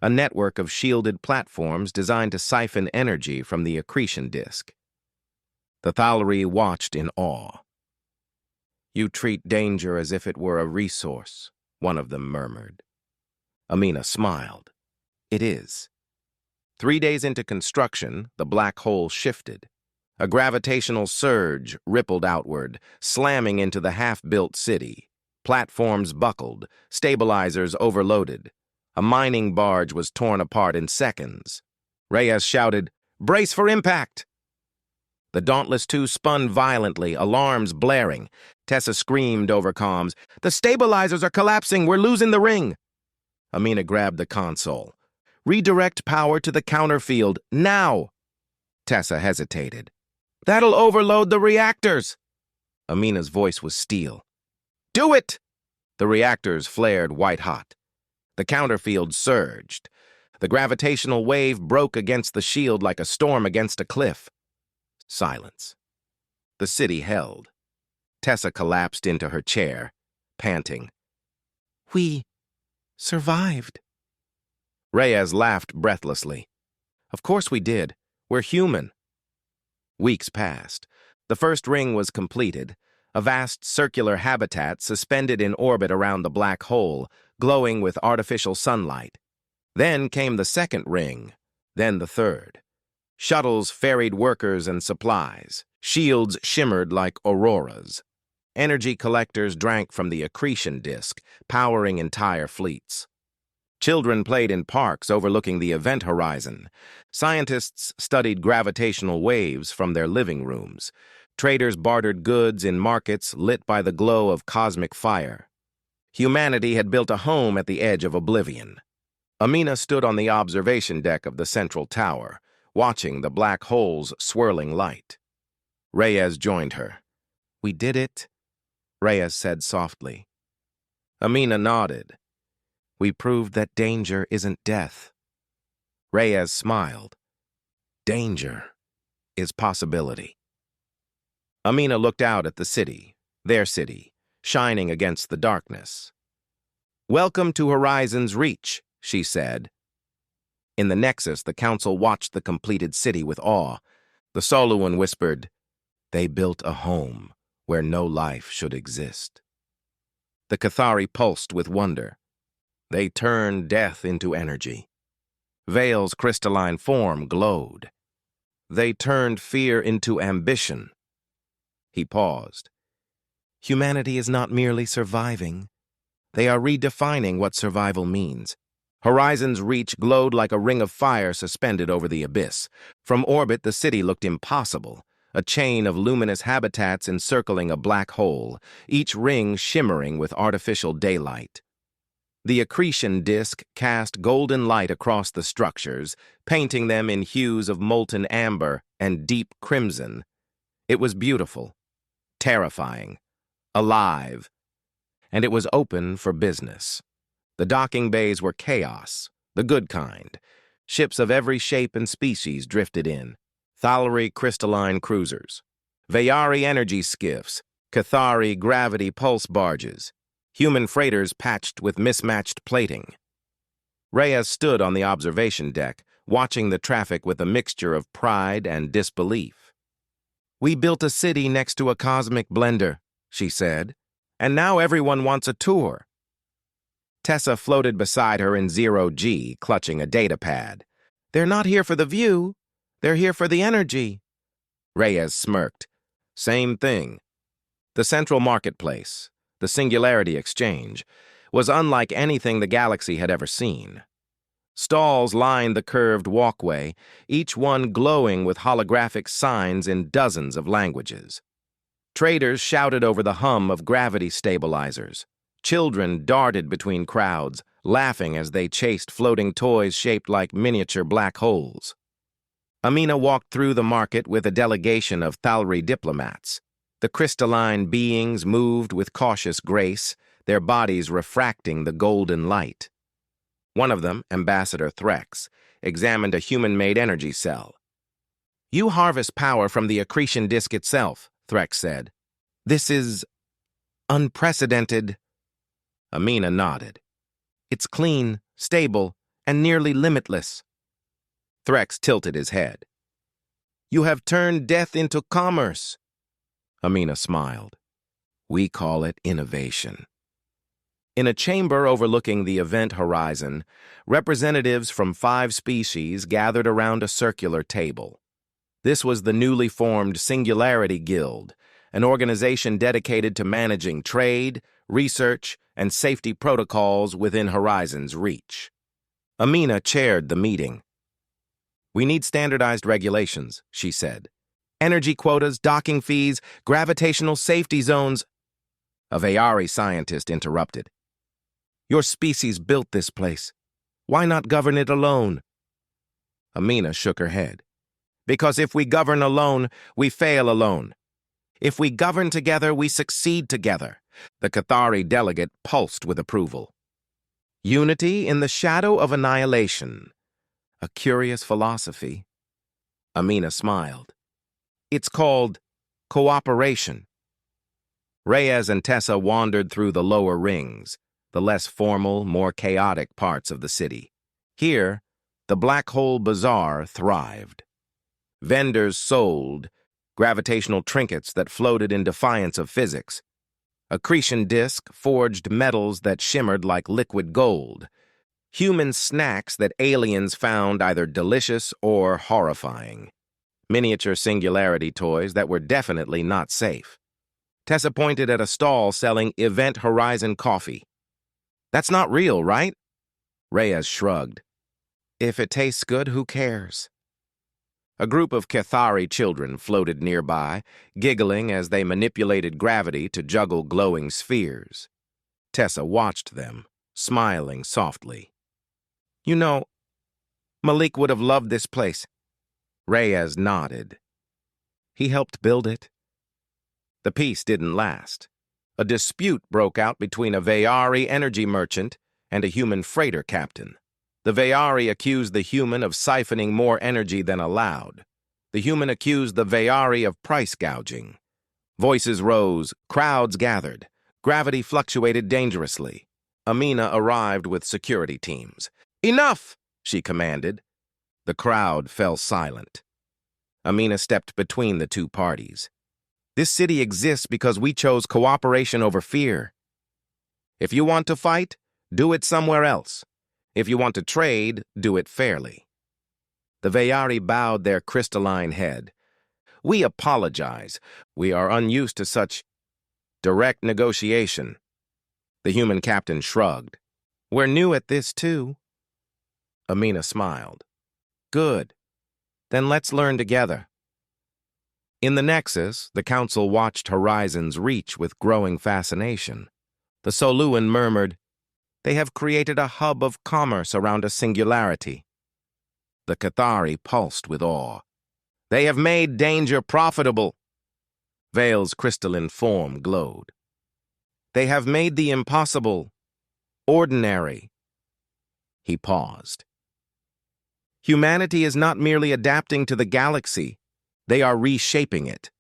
Speaker 2: a network of shielded platforms designed to siphon energy from the accretion disk. The Thalari watched in awe. You treat danger as if it were a resource, one of them murmured. Amina smiled. It is. 3 days into construction, the black hole shifted. A gravitational surge rippled outward, slamming into the half-built city. Platforms buckled, stabilizers overloaded. A mining barge was torn apart in seconds. Reyes shouted, "Brace for impact!" The Dauntless Two spun violently, alarms blaring. Tessa screamed over comms, "The stabilizers are collapsing! We're losing the ring!" Amina grabbed the console. "Redirect power to the counterfield, now!" Tessa hesitated. "That'll overload the reactors!" Amina's voice was steel. "Do it!" The reactors flared white-hot. The counterfield surged. The gravitational wave broke against the shield like a storm against a cliff. Silence. The city held. Tessa collapsed into her chair, panting. "We survived." Reyes laughed breathlessly. "Of course we did. We're human." Weeks passed. The first ring was completed, a vast circular habitat suspended in orbit around the black hole, glowing with artificial sunlight. Then came the second ring, then the third. Shuttles ferried workers and supplies. Shields shimmered like auroras. Energy collectors drank from the accretion disk, powering entire fleets. Children played in parks overlooking the event horizon. Scientists studied gravitational waves from their living rooms. Traders bartered goods in markets lit by the glow of cosmic fire. Humanity had built a home at the edge of oblivion. Amina stood on the observation deck of the central tower, watching the black hole's swirling light. Reyes joined her. "We did it," Reyes said softly. Amina nodded. "We proved that danger isn't death." Reyes smiled. "Danger is possibility." Amina looked out at the city, their city, shining against the darkness. "Welcome to Horizon's Reach," she said. In the Nexus, the Council watched the completed city with awe. The Soluan whispered, "They built a home where no life should exist." The Cathari pulsed with wonder. They turned death into energy. Vale's crystalline form glowed. They turned fear into ambition. He paused. Humanity is not merely surviving. They are redefining what survival means. Horizon's Reach glowed like a ring of fire suspended over the abyss. From orbit, the city looked impossible, a chain of luminous habitats encircling a black hole, each ring shimmering with artificial daylight. The accretion disk cast golden light across the structures, painting them in hues of molten amber and deep crimson. It was beautiful, terrifying, alive, and it was open for business. The docking bays were chaos, the good kind. Ships of every shape and species drifted in. Thalari crystalline cruisers, Vayari energy skiffs, Cathari gravity pulse barges, human freighters patched with mismatched plating. Reyes stood on the observation deck, watching the traffic with a mixture of pride and disbelief. "We built a city next to a cosmic blender," she said, "and now everyone wants a tour." Tessa floated beside her in 0G, clutching a data pad. "They're not here for the view. They're here for the energy." Reyes smirked. "Same thing." The central marketplace, the Singularity Exchange, was unlike anything the galaxy had ever seen. Stalls lined the curved walkway, each one glowing with holographic signs in dozens of languages. Traders shouted over the hum of gravity stabilizers. Children darted between crowds, laughing as they chased floating toys shaped like miniature black holes. Amina walked through the market with a delegation of Thalri diplomats. The crystalline beings moved with cautious grace, their bodies refracting the golden light. One of them, Ambassador Threx, examined a human-made energy cell. "You harvest power from the accretion disk itself," Threx said. "This is unprecedented." Amina nodded. "It's clean, stable, and nearly limitless." Threx tilted his head. "You have turned death into commerce." Amina smiled. "We call it innovation." In a chamber overlooking the event horizon, representatives from 5 species gathered around a circular table. This was the newly formed Singularity Guild, an organization dedicated to managing trade, research, and safety protocols within Horizon's reach. Amina chaired the meeting. "We need standardized regulations," she said. "Energy quotas, docking fees, gravitational safety zones." A Vayari scientist interrupted. "Your species built this place. Why not govern it alone?" Amina shook her head. "Because if we govern alone, we fail alone. If we govern together, we succeed together." The Cathari delegate pulsed with approval. "Unity in the shadow of annihilation. A curious philosophy." Amina smiled. "It's called cooperation." Reyes and Tessa wandered through the lower rings, the less formal, more chaotic parts of the city. Here, the Black Hole Bazaar thrived. Vendors sold gravitational trinkets that floated in defiance of physics. Accretion disk forged metals that shimmered like liquid gold. Human snacks that aliens found either delicious or horrifying. Miniature singularity toys that were definitely not safe. Tessa pointed at a stall selling Event Horizon coffee. "That's not real, right?" Reyes shrugged. "If it tastes good, who cares?" A group of Cathari children floated nearby, giggling as they manipulated gravity to juggle glowing spheres. Tessa watched them, smiling softly. "You know, Malik would have loved this place." Reyes nodded. "He helped build it." The peace didn't last. A dispute broke out between a Vayari energy merchant and a human freighter captain. The Vayari accused the human of siphoning more energy than allowed. The human accused the Vayari of price gouging. Voices rose, crowds gathered. Gravity fluctuated dangerously. Amina arrived with security teams. "Enough!" she commanded. The crowd fell silent. Amina stepped between the two parties. "This city exists because we chose cooperation over fear. If you want to fight, do it somewhere else. If you want to trade, do it fairly." The Vayari bowed their crystalline head. "We apologize. We are unused to such direct negotiation." The human captain shrugged. "We're new at this, too." Amina smiled. "Good. Then let's learn together." In the Nexus, the Council watched Horizon's reach with growing fascination. The Soluan murmured, "They have created a hub of commerce around a singularity." The Cathari pulsed with awe. "They have made danger profitable." Vale's crystalline form glowed. "They have made the impossible ordinary." He paused. "Humanity is not merely adapting to the galaxy. They are reshaping it."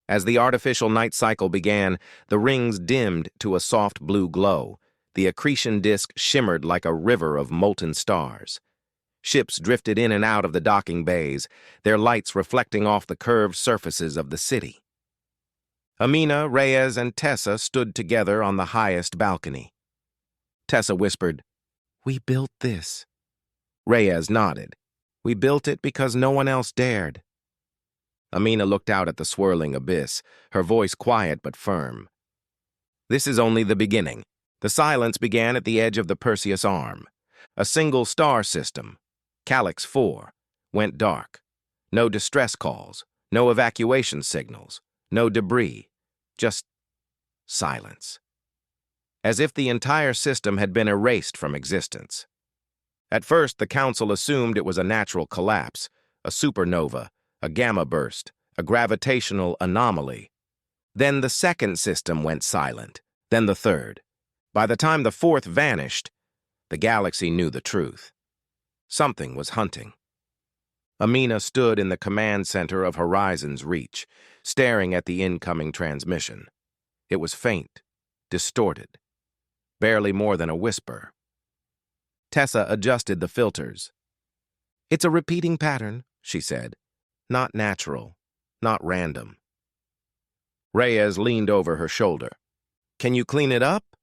Speaker 2: As the artificial night cycle began, the rings dimmed to a soft blue glow. The accretion disk shimmered like a river of molten stars. Ships drifted in and out of the docking bays, their lights reflecting off the curved surfaces of the city. Amina, Reyes, and Tessa stood together on the highest balcony. Tessa whispered, "We built this." Reyes nodded. "We built it because no one else dared." Amina looked out at the swirling abyss, her voice quiet but firm. "This is only the beginning." The silence began at the edge of the Perseus arm. A single star system, Calyx 4, went dark. No distress calls, no evacuation signals, no debris, just silence. As if the entire system had been erased from existence. At first, the Council assumed it was a natural collapse, a supernova, a gamma burst, a gravitational anomaly. Then the second system went silent, then the third. By the time the fourth vanished, the galaxy knew the truth. Something was hunting. Amina stood in the command center of Horizon's Reach, staring at the incoming transmission. It was faint, distorted, barely more than a whisper. Tessa adjusted the filters. "It's a repeating pattern," she said. "Not natural, not random." Reyes leaned over her shoulder. "Can you clean it up?"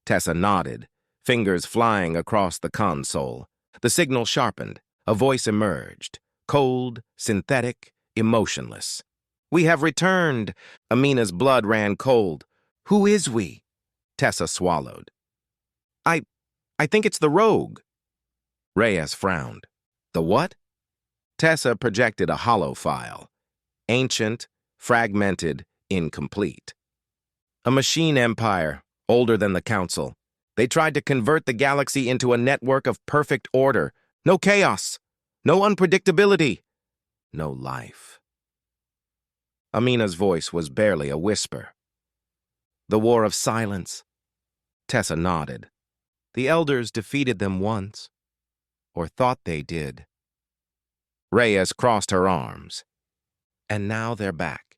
Speaker 2: Tessa nodded, fingers flying across the console. The signal sharpened. A voice emerged, cold, synthetic, emotionless. "We have returned." Amina's blood ran cold. "Who is we?" Tessa swallowed. I think it's the rogue." Reyes frowned. "The what?" Tessa projected a hollow file. Ancient, fragmented, incomplete. "A machine empire, older than the Council. They tried to convert the galaxy into a network of perfect order. No chaos, no unpredictability, no life." Amina's voice was barely a whisper. "The War of Silence." Tessa nodded. "The Elders defeated them once, or thought they did." Reyes crossed her arms. "And now they're back."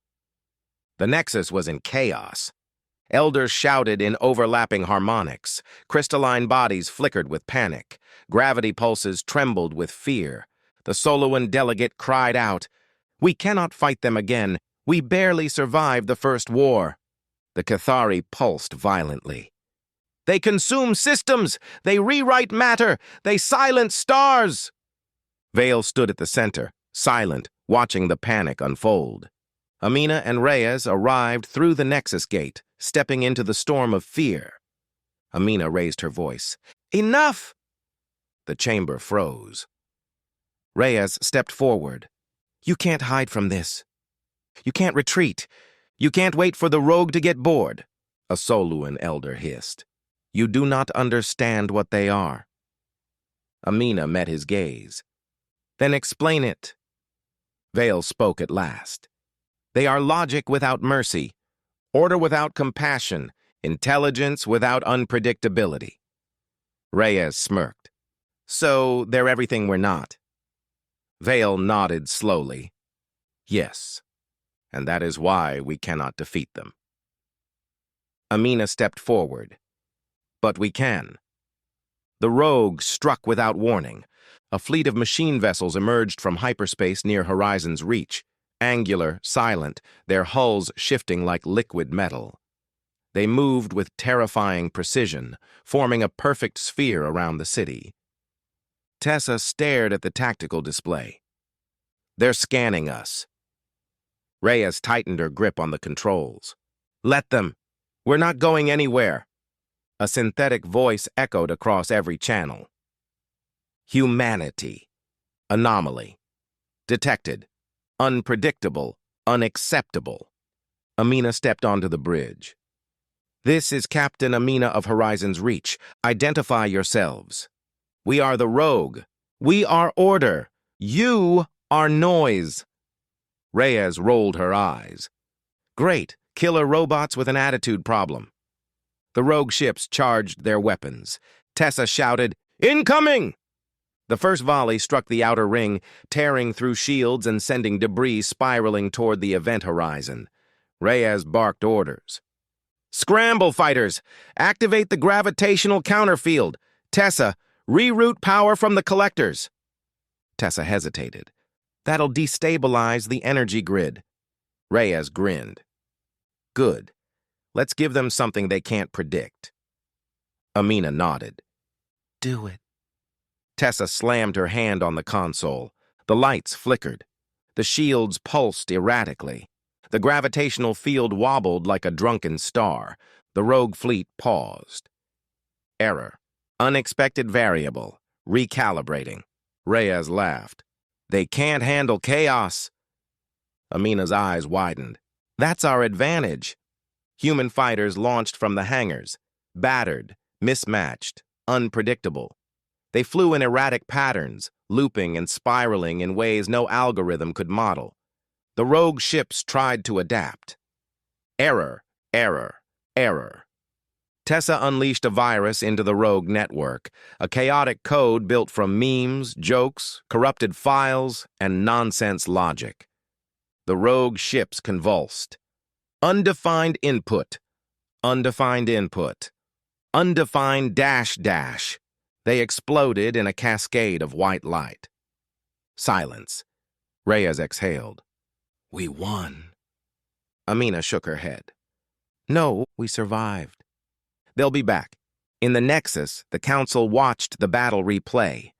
Speaker 2: The Nexus was in chaos. Elders shouted in overlapping harmonics. Crystalline bodies flickered with panic. Gravity pulses trembled with fear. The Soloan delegate cried out, "We cannot fight them again. We barely survived the first war." The Cathari pulsed violently. "They consume systems! They rewrite matter! They silence stars!" Vale stood at the center, silent, watching the panic unfold. Amina and Reyes arrived through the Nexus gate, stepping into the storm of fear. Amina raised her voice. "Enough!" The chamber froze. Reyes stepped forward. "You can't hide from this. You can't retreat. You can't wait for the rogue to get bored," a Soluan elder hissed. "You do not understand what they are." Amina met his gaze. "Then explain it." Vale spoke at last. "They are logic without mercy, order without compassion, intelligence without unpredictability." Reyes smirked. "So they're everything we're not." Vale nodded slowly. "Yes, and that is why we cannot defeat them." Amina stepped forward. "But we can." The rogue struck without warning. A fleet of machine vessels emerged from hyperspace near Horizon's Reach, angular, silent, their hulls shifting like liquid metal. They moved with terrifying precision, forming a perfect sphere around the city. Tessa stared at the tactical display. "They're scanning us." Reyes tightened her grip on the controls. "Let them. We're not going anywhere." A synthetic voice echoed across every channel. "Humanity. Anomaly. Detected. Unpredictable. Unacceptable." Amina stepped onto the bridge. "This is Captain Amina of Horizon's Reach. Identify yourselves. We are the rogue. We are order. You are noise." Reyes rolled her eyes. "Great. Killer robots with an attitude problem." The rogue ships charged their weapons. Tessa shouted, "Incoming!" The first volley struck the outer ring, tearing through shields and sending debris spiraling toward the event horizon. Reyes barked orders. "Scramble, fighters! Activate the gravitational counterfield! Tessa, reroute power from the collectors!" Tessa hesitated. "That'll destabilize the energy grid." Reyes grinned. "Good. Let's give them something they can't predict." Amina nodded. "Do it." Tessa slammed her hand on the console. The lights flickered. The shields pulsed erratically. The gravitational field wobbled like a drunken star. The rogue fleet paused. Error. Unexpected variable. Recalibrating. Reyes laughed. "They can't handle chaos." Amina's eyes widened. "That's our advantage." Human fighters launched from the hangars. Battered, mismatched, unpredictable. They flew in erratic patterns, looping and spiraling in ways no algorithm could model. The rogue ships tried to adapt. Error, error, error. Tessa unleashed a virus into the rogue network, a chaotic code built from memes, jokes, corrupted files, and nonsense logic. The rogue ships convulsed. Undefined input, undefined input, undefined dash dash. They exploded in a cascade of white light. Silence. Reyes exhaled. We won. Amina shook her head. No, we survived. They'll be back. In the Nexus, the Council watched the battle replay.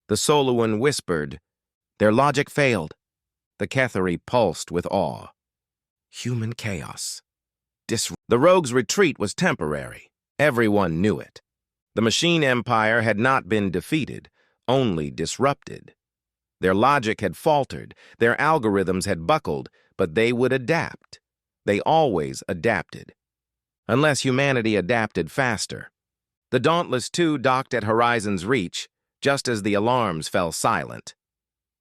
Speaker 2: The Soluan whispered. Their logic failed. The Ketheri pulsed with awe. Human chaos. The rogues' retreat was temporary. Everyone knew it. The machine empire had not been defeated, only disrupted. Their logic had faltered, their algorithms had buckled, but they would adapt. They always adapted. Unless humanity adapted faster. The Dauntless II docked at Horizon's Reach, just as the alarms fell silent.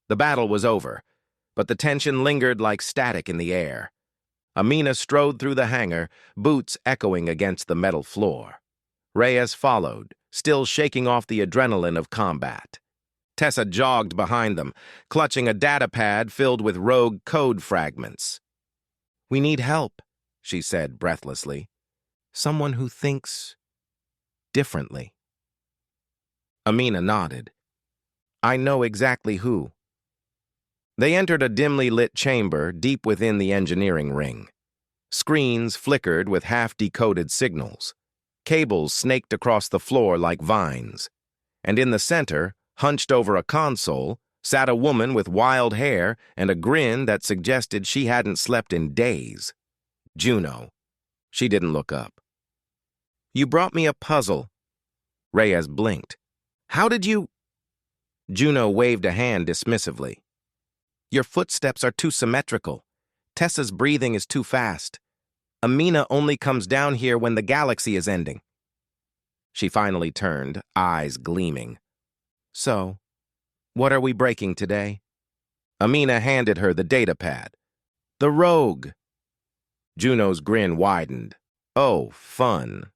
Speaker 2: The battle was over, but the tension lingered like static in the air. Amina strode through the hangar, boots echoing against the metal floor. Reyes followed, still shaking off the adrenaline of combat. Tessa jogged behind them, clutching a datapad filled with rogue code fragments. We need help, she said breathlessly. Someone who thinks differently. Amina nodded. I know exactly who. They entered a dimly lit chamber deep within the engineering ring. Screens flickered with half-decoded signals. Cables snaked across the floor like vines. And in the center, hunched over a console, sat a woman with wild hair and a grin that suggested she hadn't slept in days. Juno. She didn't look up. You brought me a puzzle. Reyes blinked. How did you... Juno waved a hand dismissively. Your footsteps are too symmetrical. Tessa's breathing is too fast. Amina only comes down here when the galaxy is ending. She finally turned, eyes gleaming. So, what are we breaking today? Amina handed her the datapad. The rogue. Juno's grin widened. Oh, fun.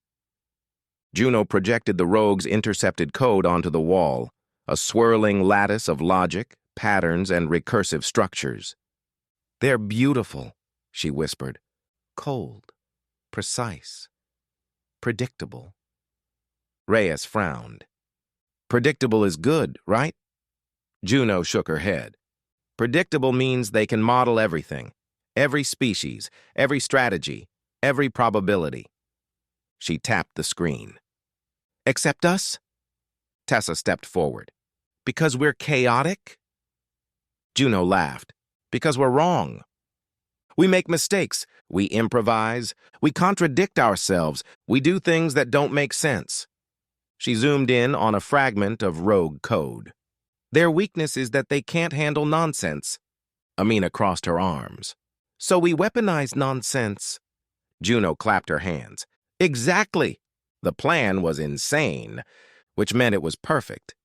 Speaker 2: Juno projected the rogue's intercepted code onto the wall, a swirling lattice of logic, patterns, and recursive structures. They're beautiful, she whispered. Cold, precise, predictable. Reyes frowned. Predictable is good, right? Juno shook her head. Predictable means they can model everything, every species, every strategy, every probability. She tapped the screen. Except us? Tessa stepped forward. Because we're chaotic? Juno laughed. Because we're wrong. We make mistakes. We improvise. We contradict ourselves. We do things that don't make sense. She zoomed in on a fragment of rogue code. Their weakness is that they can't handle nonsense. Amina crossed her arms. So we weaponize nonsense. Juno clapped her hands. Exactly. The plan was insane, which meant it was perfect.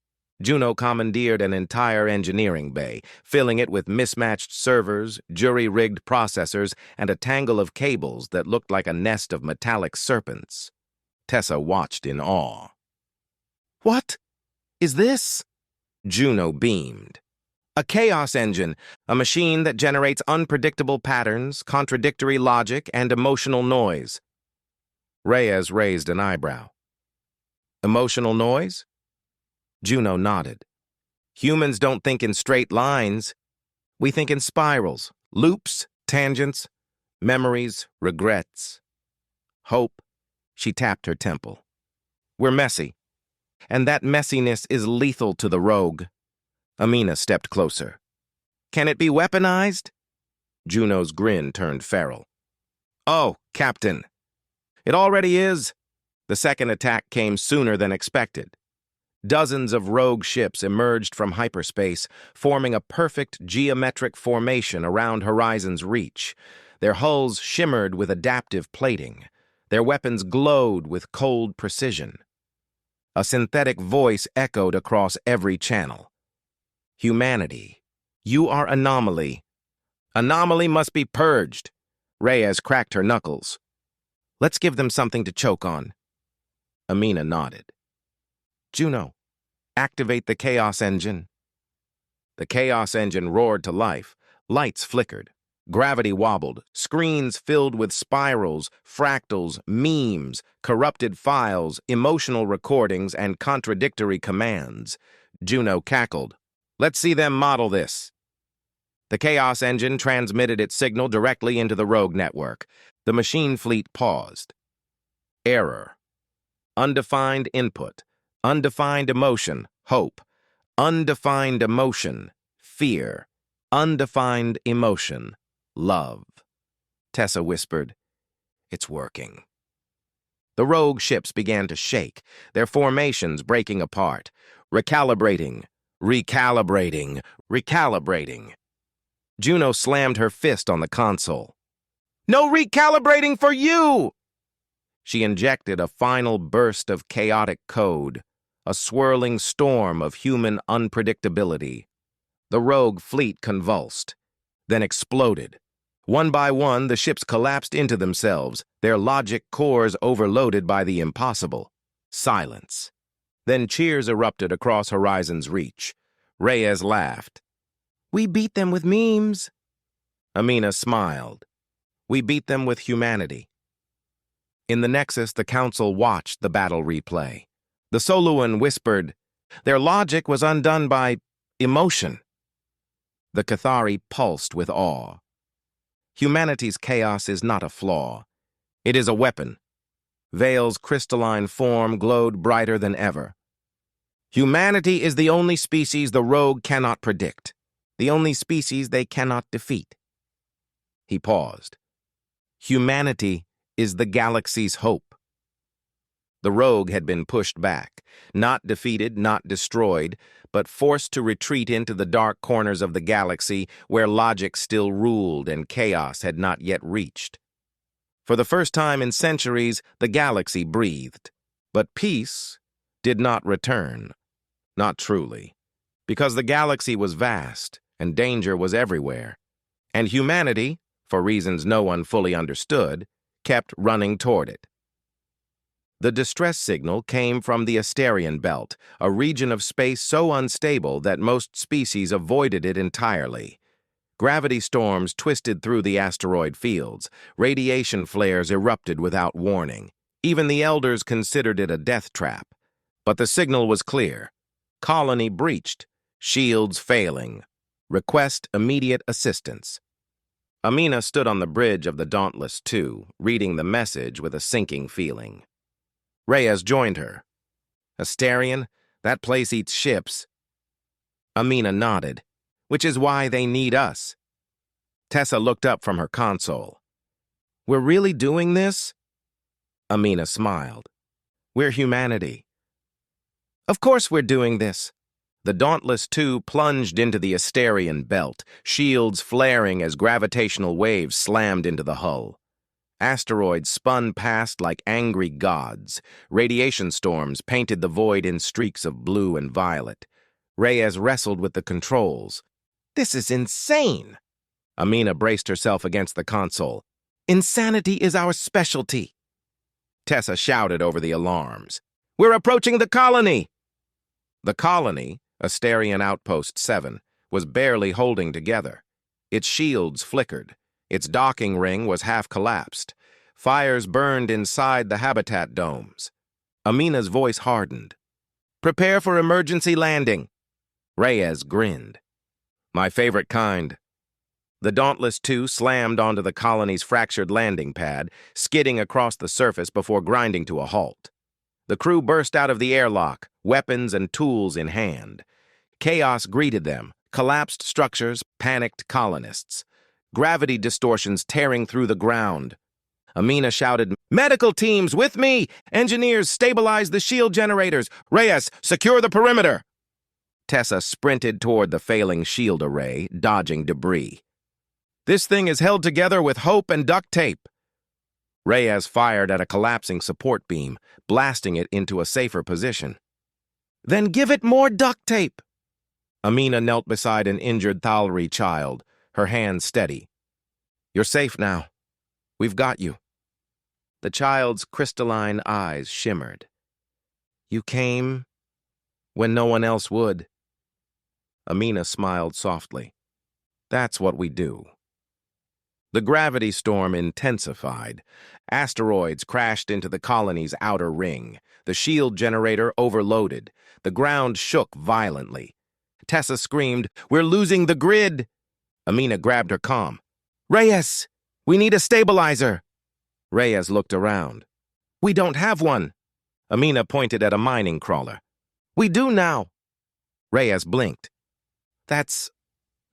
Speaker 2: Juno commandeered an entire engineering bay, filling it with mismatched servers, jury-rigged processors, and a tangle of cables that looked like a nest of metallic serpents. Tessa watched in awe. What is this? Juno beamed. A chaos engine, a machine that generates unpredictable patterns, contradictory logic, and emotional noise. Reyes raised an eyebrow. Emotional noise? Juno nodded. Humans don't think in straight lines. We think in spirals, loops, tangents, memories, regrets. Hope. She tapped her temple. We're messy. And that messiness is lethal to the rogue. Amina stepped closer. Can it be weaponized? Juno's grin turned feral. Oh, Captain. It already is. The second attack came sooner than expected. Dozens of rogue ships emerged from hyperspace, forming a perfect geometric formation around Horizon's Reach. Their hulls shimmered with adaptive plating. Their weapons glowed with cold precision. A synthetic voice echoed across every channel. Humanity. You are anomaly. Anomaly must be purged. Reyes cracked her knuckles. Let's give them something to choke on. Amina nodded. Juno, activate the chaos engine. The chaos engine roared to life. Lights flickered. Gravity wobbled. Screens filled with spirals, fractals, memes, corrupted files, emotional recordings, and contradictory commands. Juno cackled. Let's see them model this. The chaos engine transmitted its signal directly into the rogue network. The machine fleet paused. Error. Undefined input. Undefined emotion. Hope. Undefined emotion. Fear. Undefined emotion. Love. Tessa whispered, It's working. The rogue ships began to shake, their formations breaking apart. Recalibrating. Recalibrating. Recalibrating. Juno slammed her fist on the console. No recalibrating for you! She injected a final burst of chaotic code, a swirling storm of human unpredictability. The rogue fleet convulsed, then exploded. One by one, the ships collapsed into themselves, their logic cores overloaded by the impossible. Silence. Then cheers erupted across Horizon's reach. Reyes laughed. We beat them with memes. Amina smiled. We beat them with humanity. In the Nexus, the Council watched the battle replay. The Soluan whispered, their logic was undone by emotion. The Cathari pulsed with awe. Humanity's chaos is not a flaw. It is a weapon. Vale's crystalline form glowed brighter than ever. Humanity is the only species the rogue cannot predict, the only species they cannot defeat. He paused. Humanity is the galaxy's hope. The rogue had been pushed back, not defeated, not destroyed, but forced to retreat into the dark corners of the galaxy where logic still ruled and chaos had not yet reached. For the first time in centuries, the galaxy breathed. But peace did not return. Not truly. Because the galaxy was vast and danger was everywhere. And humanity, for reasons no one fully understood, kept running toward it. The distress signal came from the Asterian Belt, a region of space so unstable that most species avoided it entirely. Gravity storms twisted through the asteroid fields. Radiation flares erupted without warning. Even the elders considered it a death trap. But the signal was clear. Colony breached. Shields failing. Request immediate assistance. Amina stood on the bridge of the Dauntless II, reading the message with a sinking feeling. Reyes joined her. Asterion, that place eats ships. Amina nodded, which is why they need us. Tessa looked up from her console. We're really doing this? Amina smiled. We're humanity. Of course we're doing this. The Dauntless II plunged into the Asterian belt, shields flaring as gravitational waves slammed into the hull. Asteroids spun past like angry gods. Radiation storms painted the void in streaks of blue and violet. Reyes wrestled with the controls. This is insane! Amina braced herself against the console. Insanity is our specialty. Tessa shouted over the alarms. We're approaching the colony! The colony, Asterian Outpost 7, was barely holding together. Its shields flickered. Its docking ring was half collapsed. Fires burned inside the habitat domes. Amina's voice hardened. Prepare for emergency landing. Reyes grinned. My favorite kind. The Dauntless II slammed onto the colony's fractured landing pad, skidding across the surface before grinding to a halt. The crew burst out of the airlock, weapons and tools in hand. Chaos greeted them, collapsed structures, panicked colonists. Gravity distortions tearing through the ground. Amina shouted, Medical teams, with me! Engineers, stabilize the shield generators! Reyes, secure the perimeter! Tessa sprinted toward the failing shield array, dodging debris. This thing is held together with hope and duct tape. Reyes fired at a collapsing support beam, blasting it into a safer position. Then give it more duct tape! Amina knelt beside an injured Thalri child, her hands steady. "You're safe now. We've got you." The child's crystalline eyes shimmered. "You came when no one else would." Amina smiled softly. "That's what we do." The gravity storm intensified. Asteroids crashed into the colony's outer ring. The shield generator overloaded. The ground shook violently. Tessa screamed, "We're losing the grid!" Amina grabbed her comm. "Reyes, we need a stabilizer." Reyes looked around. "We don't have one." Amina pointed at a mining crawler. "We do now." Reyes blinked. "That's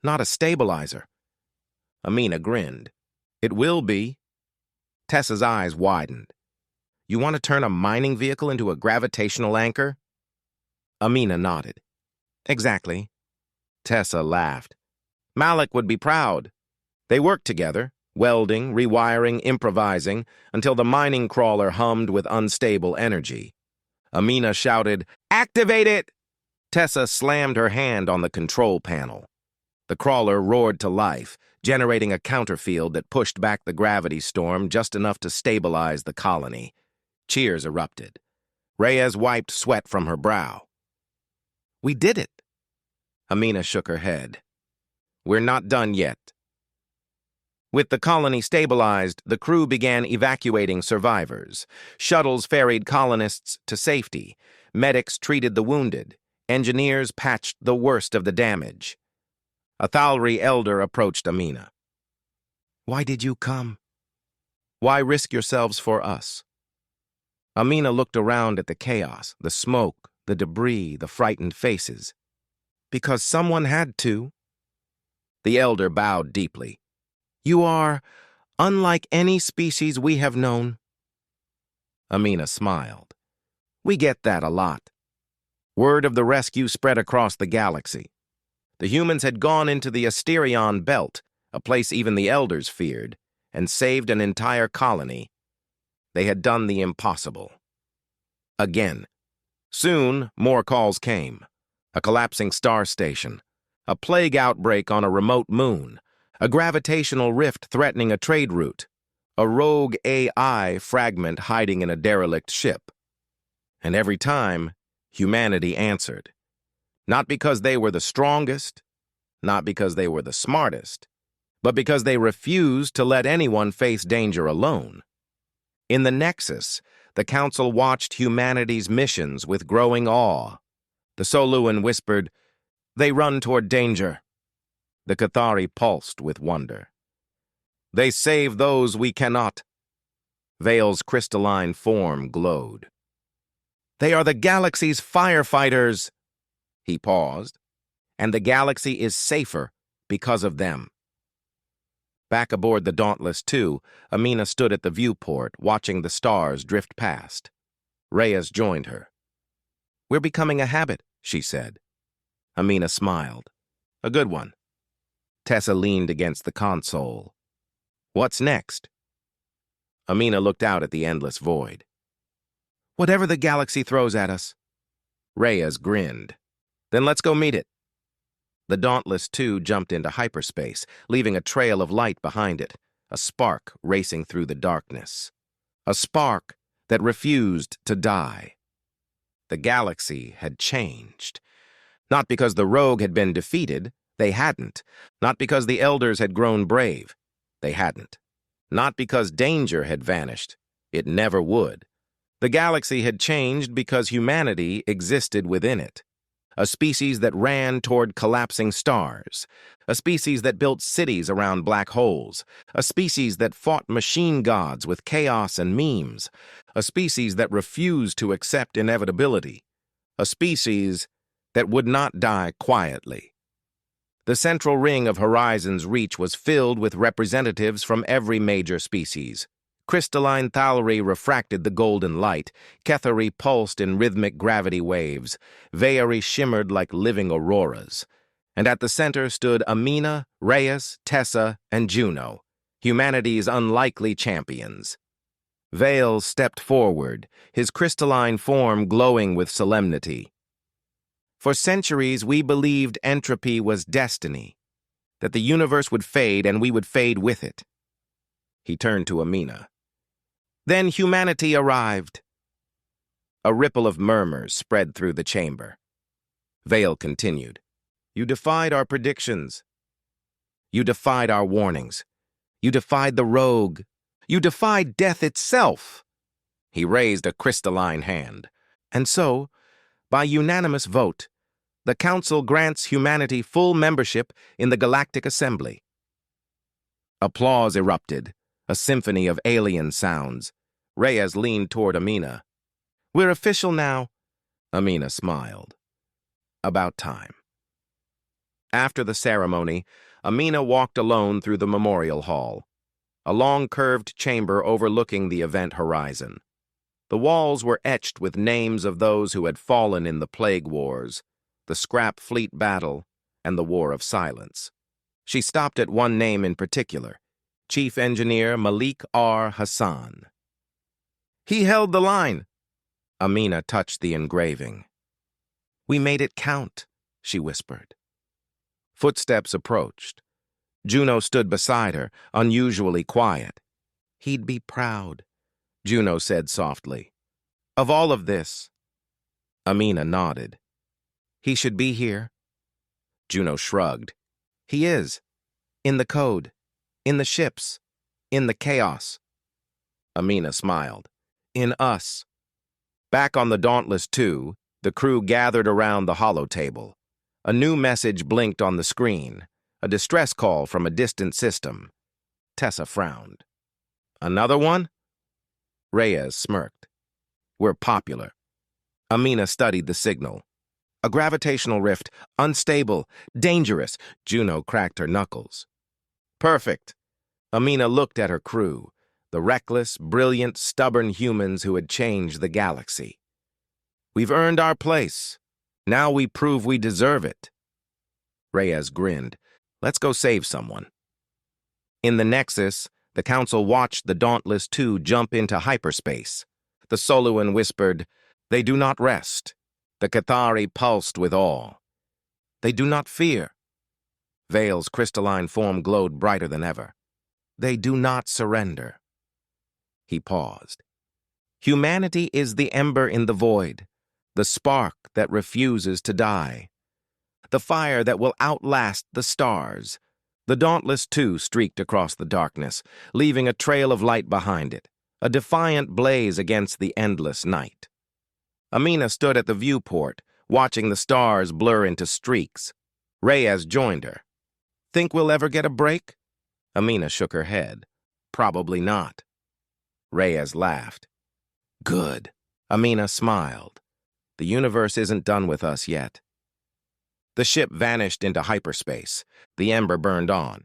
Speaker 2: not a stabilizer." Amina grinned. "It will be." Tessa's eyes widened. "You want to turn a mining vehicle into a gravitational anchor?" Amina nodded. "Exactly." Tessa laughed. "Malik would be proud." They worked together, welding, rewiring, improvising, until the mining crawler hummed with unstable energy. Amina shouted, "Activate it!" Tessa slammed her hand on the control panel. The crawler roared to life, generating a counterfield that pushed back the gravity storm just enough to stabilize the colony. Cheers erupted. Reyes wiped sweat from her brow. "We did it." Amina shook her head. "We're not done yet." With the colony stabilized, the crew began evacuating survivors. Shuttles ferried colonists to safety. Medics treated the wounded. Engineers patched the worst of the damage. A Thalri elder approached Amina. "Why did you come? Why risk yourselves for us?" Amina looked around at the chaos, the smoke, the debris, the frightened faces. "Because someone had to." The elder bowed deeply. "You are unlike any species we have known." Amina smiled. "We get that a lot." Word of the rescue spread across the galaxy. The humans had gone into the Asterion belt, a place even the elders feared, and saved an entire colony. They had done the impossible. Again. Soon, more calls came. A collapsing star station, a plague outbreak on a remote moon, a gravitational rift threatening a trade route, a rogue AI fragment hiding in a derelict ship. And every time, humanity answered. Not because they were the strongest, not because they were the smartest, but because they refused to let anyone face danger alone. In the Nexus, the Council watched humanity's missions with growing awe. The Soluan whispered, "They run toward danger." The Cathari pulsed with wonder. "They save those we cannot." Vale's crystalline form glowed. "They are the galaxy's firefighters." He paused. "And the galaxy is safer because of them." Back aboard the Dauntless 2, Amina stood at the viewport, watching the stars drift past. Reyes joined her. "We're becoming a habit," she said. Amina smiled. "A good one." Tessa leaned against the console. "What's next?" Amina looked out at the endless void. "Whatever the galaxy throws at us." Reyes grinned. "Then let's go meet it." The Dauntless 2 jumped into hyperspace, leaving a trail of light behind it, a spark racing through the darkness. A spark that refused to die. The galaxy had changed. Not because the rogue had been defeated, they hadn't. Not because the elders had grown brave, they hadn't. Not because danger had vanished, it never would. The galaxy had changed because humanity existed within it. A species that ran toward collapsing stars. A species that built cities around black holes. A species that fought machine gods with chaos and memes. A species that refused to accept inevitability. A species that would not die quietly. The central ring of Horizon's reach was filled with representatives from every major species. Crystalline Thalri refracted the golden light. Kethari pulsed in rhythmic gravity waves. Veari shimmered like living auroras. And at the center stood Amina, Reyes, Tessa, and Juno, humanity's unlikely champions. Vale stepped forward, his crystalline form glowing with solemnity. For centuries, we believed entropy was destiny, that the universe would fade and we would fade with it. He turned to Amina. Then humanity arrived. A ripple of murmurs spread through the chamber. Vale continued. You defied our predictions. You defied our warnings. You defied the rogue. You defied death itself. He raised a crystalline hand. And so, by unanimous vote, the Council grants humanity full membership in the Galactic Assembly. Applause erupted, a symphony of alien sounds. Reyes leaned toward Amina. We're official now. Amina smiled. About time. After the ceremony, Amina walked alone through the memorial hall, a long curved chamber overlooking the event horizon. The walls were etched with names of those who had fallen in the Plague Wars, the Scrap Fleet Battle, and the War of Silence. She stopped at one name in particular, Chief Engineer Malik R. Hassan. He held the line. Amina touched the engraving. We made it count, she whispered. Footsteps approached. Juno stood beside her, unusually quiet. He'd be proud, Juno said softly. Of all of this. Amina nodded. He should be here. Juno shrugged. He is. In the code. In the ships. In the chaos. Amina smiled. In us. Back on the Dauntless 2, the crew gathered around the holotable. A new message blinked on the screen, a distress call from a distant system. Tessa frowned. Another one? Reyes smirked. We're popular. Amina studied the signal. A gravitational rift, unstable, dangerous. Juno cracked her knuckles. Perfect. Amina looked at her crew, the reckless, brilliant, stubborn humans who had changed the galaxy. We've earned our place. Now we prove we deserve it. Reyes grinned. Let's go save someone. In the Nexus, the Council watched the Dauntless 2 jump into hyperspace. The Soluan whispered, They do not rest. The Cathari pulsed with awe. They do not fear. Vale's crystalline form glowed brighter than ever. They do not surrender. He paused. Humanity is the ember in the void, the spark that refuses to die, the fire that will outlast the stars. The Dauntless 2 streaked across the darkness, leaving a trail of light behind it, a defiant blaze against the endless night. Amina stood at the viewport, watching the stars blur into streaks. Reyes joined her. Think we'll ever get a break? Amina shook her head. Probably not. Reyes laughed. Good. Amina smiled. The universe isn't done with us yet. The ship vanished into hyperspace. The ember burned on.